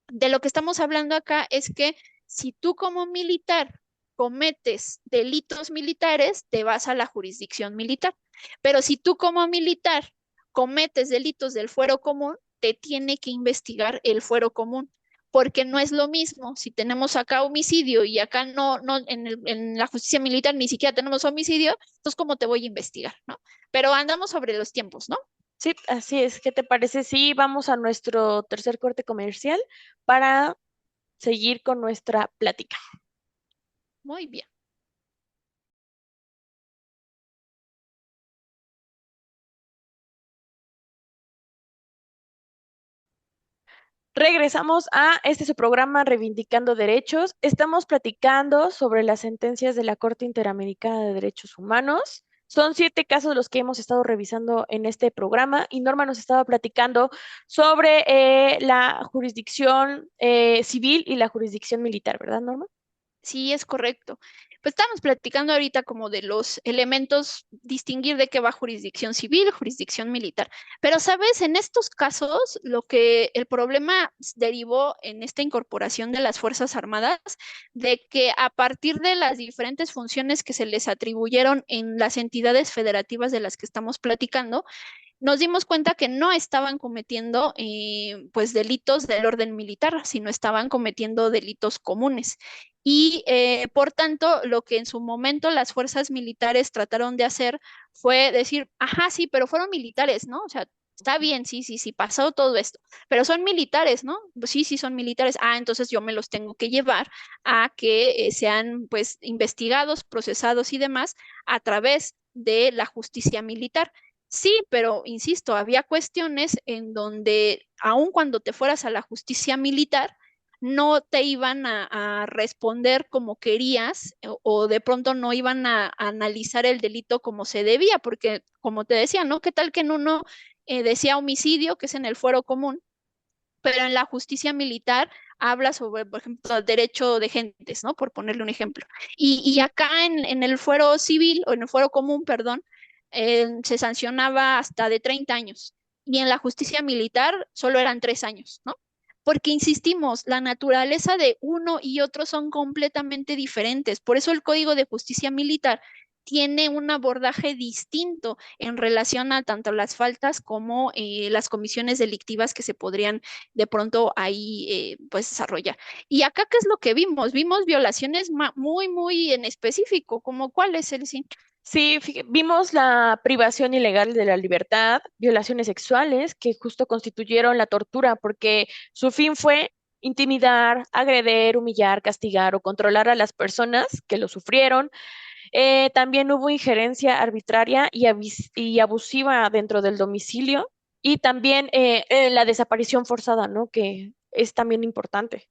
de lo que estamos hablando acá es que si tú como militar cometes delitos militares, te vas a la jurisdicción militar. Pero si tú como militar cometes delitos del fuero común, te tiene que investigar el fuero común, porque no es lo mismo si tenemos acá homicidio y acá no en la justicia militar ni siquiera tenemos homicidio, entonces ¿cómo te voy a investigar, no? Pero andamos sobre los tiempos, ¿no? Sí, así es. ¿Qué te parece si vamos a nuestro tercer corte comercial para seguir con nuestra plática? Muy bien. Regresamos a este su programa Reivindicando Derechos. Estamos platicando sobre las sentencias de la Corte Interamericana de Derechos Humanos Son 7 casos los que hemos estado revisando en este programa y Norma nos estaba platicando sobre la jurisdicción civil y la jurisdicción militar, ¿verdad, Norma? Sí, es correcto. Pues estamos platicando ahorita como de los elementos, distinguir de qué va jurisdicción civil, jurisdicción militar. Pero, ¿sabes? En estos casos, lo que el problema derivó en esta incorporación de las Fuerzas Armadas, de que a partir de las diferentes funciones que se les atribuyeron en las entidades federativas de las que estamos platicando, nos dimos cuenta que no estaban cometiendo pues delitos del orden militar, sino estaban cometiendo delitos comunes. Y por tanto, lo que en su momento las fuerzas militares trataron de hacer fue decir, ajá, sí, pero fueron militares, ¿no? O sea, está bien, sí, sí, sí, pasó todo esto, pero son militares, ¿no? Pues sí, sí, son militares. Ah, entonces yo me los tengo que llevar a que sean pues investigados, procesados y demás a través de la justicia militar. Sí, pero insisto, había cuestiones en donde, aun cuando te fueras a la justicia militar, no te iban a responder como querías o de pronto no iban a analizar el delito como se debía, porque como te decía, ¿no? ¿Qué tal que en uno decía homicidio, que es en el fuero común, pero en la justicia militar habla sobre, por ejemplo, derecho de gentes, ¿no? Por ponerle un ejemplo. Y acá en el fuero civil, o en el fuero común, perdón, se sancionaba hasta de 30 años. Y en la justicia militar solo eran 3 años, ¿no? Porque insistimos, la naturaleza de uno y otro son completamente diferentes. Por eso el Código de Justicia Militar tiene un abordaje distinto en relación a tanto las faltas como las comisiones delictivas que se podrían de pronto ahí pues desarrollar. Y acá, ¿qué es lo que vimos? Vimos violaciones muy, muy en específico, como cuáles, Elsie. Sí, vimos la privación ilegal de la libertad, violaciones sexuales que justo constituyeron la tortura porque su fin fue intimidar, agreder, humillar, castigar o controlar a las personas que lo sufrieron. También hubo injerencia arbitraria y abusiva dentro del domicilio y también la desaparición forzada, ¿no? Que es también importante.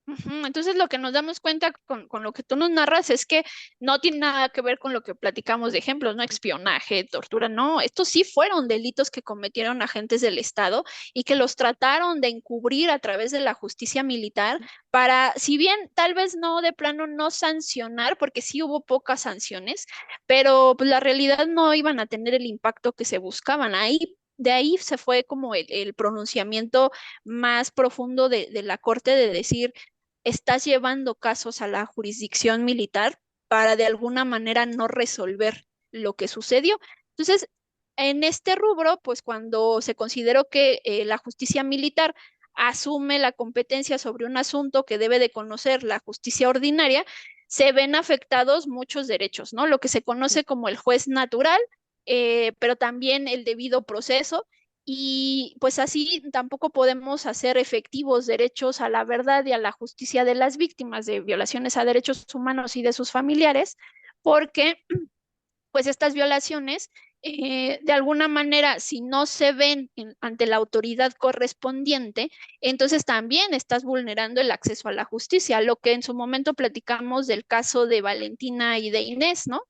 Ujú. Entonces lo que nos damos cuenta con lo que tú nos narras es que no tiene nada que ver con lo que platicamos de ejemplos, ¿no? Espionaje, tortura, no, estos sí fueron delitos que cometieron agentes del Estado y que los trataron de encubrir a través de la justicia militar para, si bien tal vez no de plano no sancionar, porque sí hubo pocas sanciones, pero pues la realidad no iban a tener el impacto que se buscaban. Ahí de ahí se fue como el pronunciamiento más profundo de la Corte de decir, estás llevando casos a la jurisdicción militar para de alguna manera no resolver lo que sucedió. Entonces, en este rubro, pues cuando se consideró que la justicia militar asume la competencia sobre un asunto que debe de conocer la justicia ordinaria, se ven afectados muchos derechos, ¿no? Lo que se conoce como el juez natural, pero también el debido proceso y pues así tampoco podemos hacer efectivos derechos a la verdad y a la justicia de las víctimas de violaciones a derechos humanos y de sus familiares, porque pues estas violaciones, de alguna manera, si no se ven ante la autoridad correspondiente, entonces también estás vulnerando el acceso a la justicia, lo que en su momento platicamos del caso de Valentina y de Inés, ¿no?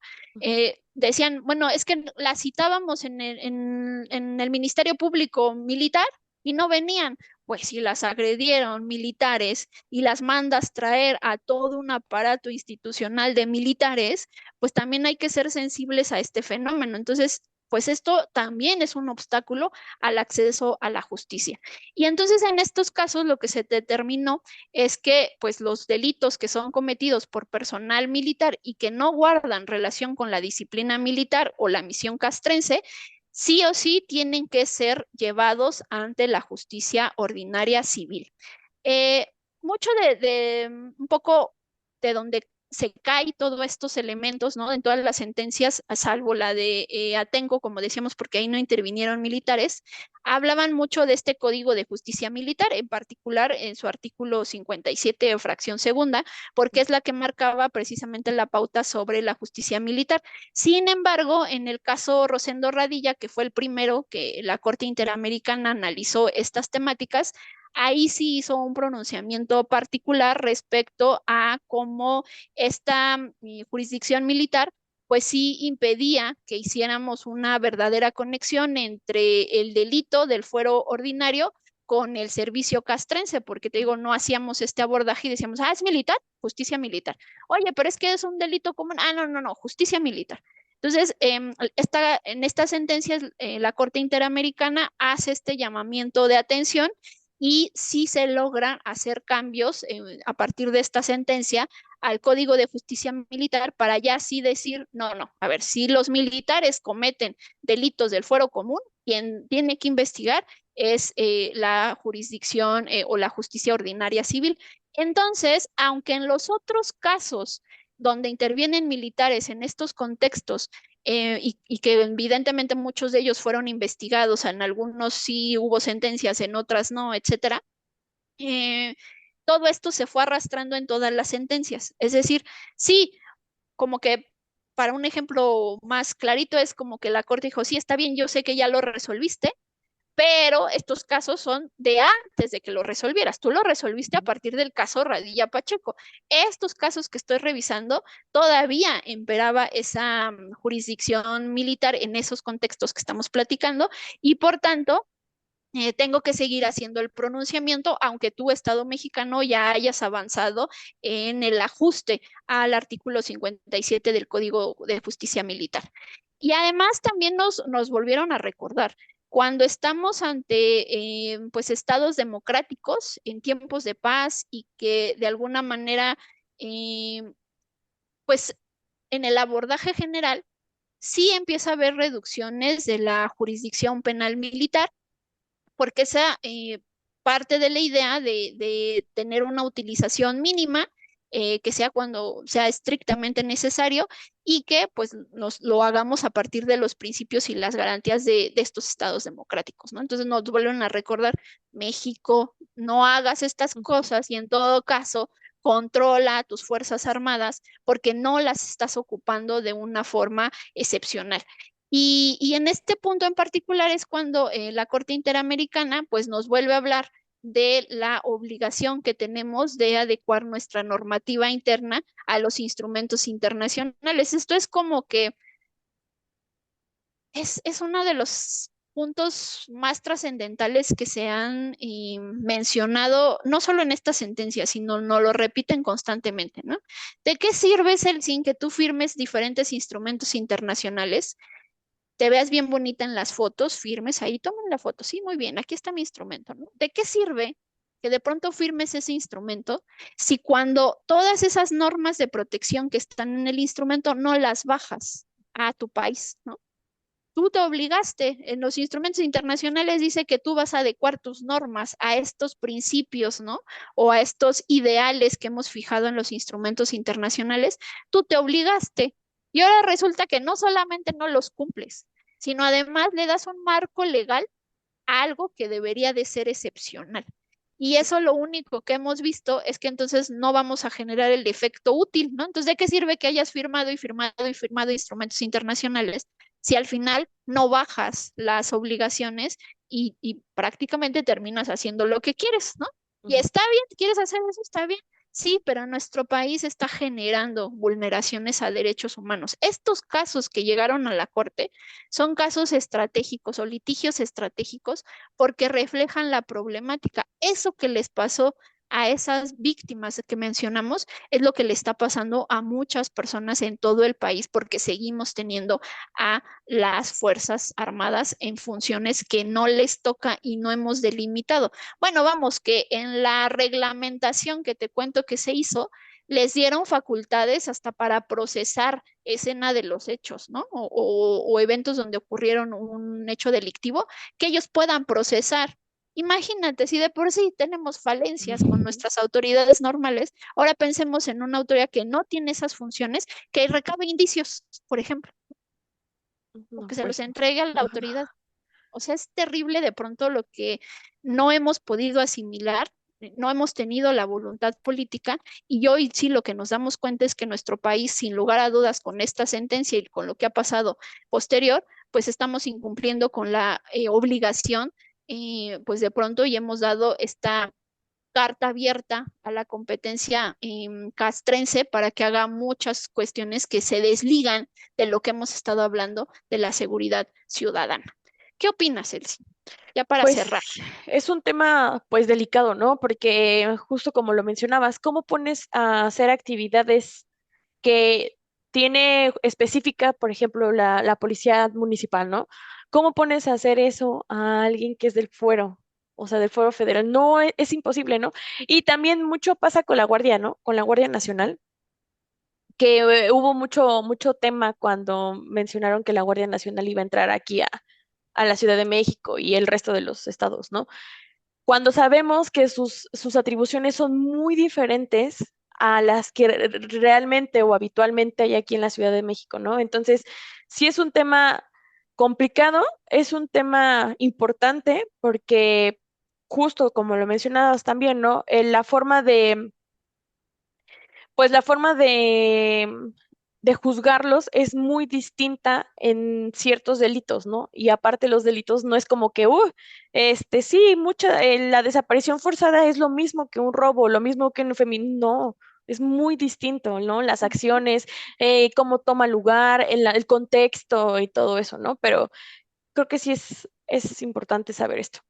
Decían, bueno, es que la citábamos en el Ministerio Público Militar y no venían. Pues si las agredieron militares y las mandas traer a todo un aparato institucional de militares, pues también hay que ser sensibles a este fenómeno. Entonces, pues esto también es un obstáculo al acceso a la justicia. Y entonces en estos casos lo que se determinó es que pues los delitos que son cometidos por personal militar y que no guardan relación con la disciplina militar o la misión castrense, sí o sí tienen que ser llevados ante la justicia ordinaria civil. Eh, mucho un poco de donde se cae todos estos elementos, ¿no? En todas las sentencias, a salvo la de Atenco, como decíamos, porque ahí no intervinieron militares, hablaban mucho de este Código de Justicia Militar, en particular en su artículo 57, fracción segunda, porque es la que marcaba precisamente la pauta sobre la justicia militar. Sin embargo, en el caso Rosendo Radilla, que fue el primero que la Corte Interamericana analizó estas temáticas, ahí sí hizo un pronunciamiento particular respecto a cómo esta jurisdicción militar pues sí impedía que hiciéramos una verdadera conexión entre el delito del fuero ordinario con el servicio castrense, porque te digo, no hacíamos este abordaje y decíamos, ah, es militar, justicia militar. Oye, pero es que es un delito común. Ah, no, no, no, justicia militar. Entonces, en estas sentencias, la Corte Interamericana hace este llamamiento de atención y sí se logran hacer cambios a partir de esta sentencia al Código de Justicia Militar para ya sí decir, no, no, a ver, si los militares cometen delitos del fuero común, quien tiene que investigar es la jurisdicción o la justicia ordinaria civil. Entonces, aunque en los otros casos donde intervienen militares en estos contextos y que evidentemente muchos de ellos fueron investigados, en algunos sí hubo sentencias, en otras no, etcétera, eh, todo esto se fue arrastrando en todas las sentencias. Es decir, sí, como que para un ejemplo más clarito es como que la corte dijo, sí, está bien, yo sé que ya lo resolviste, pero estos casos son de antes de que lo resolvieras. Tú lo resolviste a partir del caso Radilla Pacheco. Estos casos que estoy revisando, todavía imperaba esa jurisdicción militar en esos contextos que estamos platicando y por tanto tengo que seguir haciendo el pronunciamiento, aunque tú, Estado mexicano, ya hayas avanzado en el ajuste al artículo 57 del Código de Justicia Militar. Y además también nos volvieron a recordar, cuando estamos ante pues estados democráticos en tiempos de paz y que de alguna manera eh, pues en el abordaje general sí empieza a haber reducciones de la jurisdicción penal militar porque esa parte de la idea de tener una utilización mínima, que sea cuando sea estrictamente necesario y que pues lo hagamos a partir de los principios y las garantías de estos estados democráticos, ¿no? Entonces nos vuelven a recordar, México, no hagas estas cosas y en todo caso controla a tus fuerzas armadas porque no las estás ocupando de una forma excepcional. Y en este punto en particular es cuando la Corte Interamericana pues nos vuelve a hablar de la obligación que tenemos de adecuar nuestra normativa interna a los instrumentos internacionales. Esto es como que es uno de los puntos más trascendentales que se han mencionado, no solo en esta sentencia, sino no lo repiten constantemente, ¿no? ¿De qué sirve, sin que tú firmes diferentes instrumentos internacionales? Te veas bien bonita en las fotos, firmes ahí, tomen la foto, sí, muy bien, aquí está mi instrumento, ¿no? ¿De qué sirve que de pronto firmes ese instrumento si cuando todas esas normas de protección que están en el instrumento no las bajas a tu país, ¿no? Tú te obligaste, en los instrumentos internacionales dice que tú vas a adecuar tus normas a estos principios, ¿no? O a estos ideales que hemos fijado en los instrumentos internacionales, tú te obligaste. Y ahora resulta que no solamente no los cumples, sino además le das un marco legal a algo que debería de ser excepcional. Y eso lo único que hemos visto es que entonces no vamos a generar el efecto útil, ¿no? Entonces, ¿de qué sirve que hayas firmado y firmado y firmado instrumentos internacionales si al final no bajas las obligaciones y prácticamente terminas haciendo lo que quieres, ¿no? Y está bien, ¿quieres hacer eso? Está bien. Sí, pero nuestro país está generando vulneraciones a derechos humanos. Estos casos que llegaron a la Corte son casos estratégicos o litigios estratégicos porque reflejan la problemática. Eso que les pasó a esas víctimas que mencionamos es lo que le está pasando a muchas personas en todo el país porque seguimos teniendo a las Fuerzas Armadas en funciones que no les toca y no hemos delimitado. Bueno, vamos, que en la reglamentación que te cuento que se hizo, les dieron facultades hasta para procesar escena de los hechos, ¿no? O eventos donde ocurrieron un hecho delictivo, que ellos puedan procesar. Imagínate, si de por sí tenemos falencias con nuestras autoridades normales, ahora pensemos en una autoridad que no tiene esas funciones, que recabe indicios, por ejemplo, o No, que se pues los entregue a la autoridad. O sea, es terrible de pronto lo que no hemos podido asimilar, no hemos tenido la voluntad política y hoy sí lo que nos damos cuenta es que nuestro país, sin lugar a dudas, con esta sentencia y con lo que ha pasado posterior, pues estamos incumpliendo con la obligación, pues de pronto y hemos dado esta carta abierta a la competencia castrense para que haga muchas cuestiones que se desligan de lo que hemos estado hablando de la seguridad ciudadana. ¿Qué opinas, Elsie? Ya para Pues cerrar. es un tema pues delicado, ¿no? Porque justo como lo mencionabas, ¿cómo pones a hacer actividades que tiene específica, por ejemplo, la policía municipal, ¿no? ¿Cómo pones a hacer eso a alguien que es del fuero? O sea, del fuero federal. No, es imposible, ¿no? Y también mucho pasa con la Guardia, ¿no? Con la Guardia Nacional, que hubo mucho tema cuando mencionaron que la Guardia Nacional iba a entrar aquí a la Ciudad de México y el resto de los estados, ¿no? Cuando sabemos que sus atribuciones son muy diferentes a las que realmente o habitualmente hay aquí en la Ciudad de México, ¿no? Entonces, sí es un tema complicado, es un tema importante porque justo como lo mencionabas también, ¿no? Pues la forma de juzgarlos es muy distinta en ciertos delitos, ¿no? Y aparte los delitos no es como que, sí, la desaparición forzada es lo mismo que un robo, lo mismo que un feminicidio, no, es muy distinto, ¿no? Las acciones, cómo toma lugar, el contexto y todo eso, ¿no? Pero creo que sí es importante saber esto.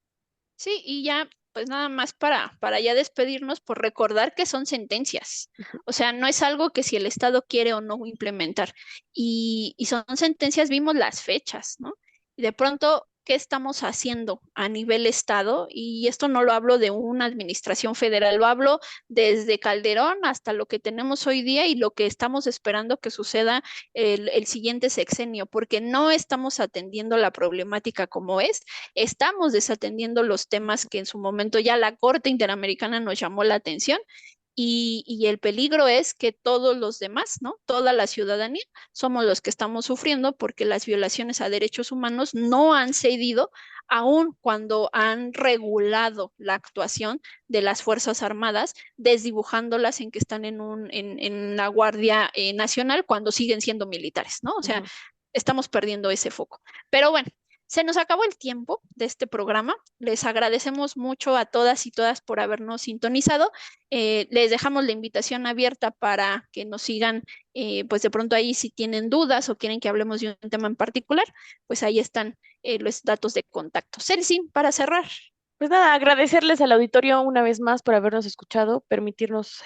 Sí, y ya, pues nada más para ya despedirnos, por recordar que son sentencias. O sea, no es algo que si el Estado quiere o no implementar. Y son sentencias, vimos las fechas, ¿no? Y de pronto, ¿qué estamos haciendo a nivel Estado? Y esto no lo hablo de una administración federal, lo hablo desde Calderón hasta lo que tenemos hoy día y lo que estamos esperando que suceda el siguiente sexenio, porque no estamos atendiendo la problemática como es, estamos desatendiendo los temas que en su momento ya la Corte Interamericana nos llamó la atención y el peligro es que todos los demás, ¿no? Toda la ciudadanía somos los que estamos sufriendo porque las violaciones a derechos humanos no han cedido aun cuando han regulado la actuación de las Fuerzas Armadas, desdibujándolas en que están en la Guardia Nacional cuando siguen siendo militares, ¿no? O sea, Ujú. estamos perdiendo ese foco. Pero bueno, se nos acabó el tiempo de este programa. Les agradecemos mucho a todas y todas por habernos sintonizado. Les dejamos la invitación abierta para que nos sigan, pues de pronto ahí si tienen dudas o quieren que hablemos de un tema en particular, pues ahí están los datos de contacto. Celsin, para cerrar. Pues nada, agradecerles al auditorio una vez más por habernos escuchado, permitirnos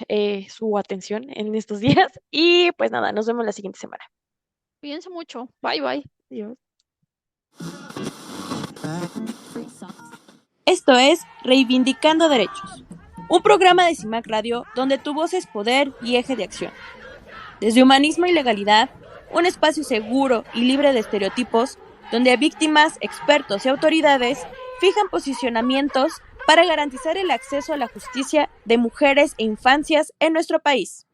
su atención en estos días y pues nada, nos vemos la siguiente semana. Cuídense mucho. Bye, bye. Adiós. Esto es Reivindicando Derechos, un programa de CIMAC Radio donde tu voz es poder y eje de acción. Desde humanismo y legalidad, un espacio seguro y libre de estereotipos, donde víctimas, expertos y autoridades fijan posicionamientos para garantizar el acceso a la justicia de mujeres e infancias en nuestro país.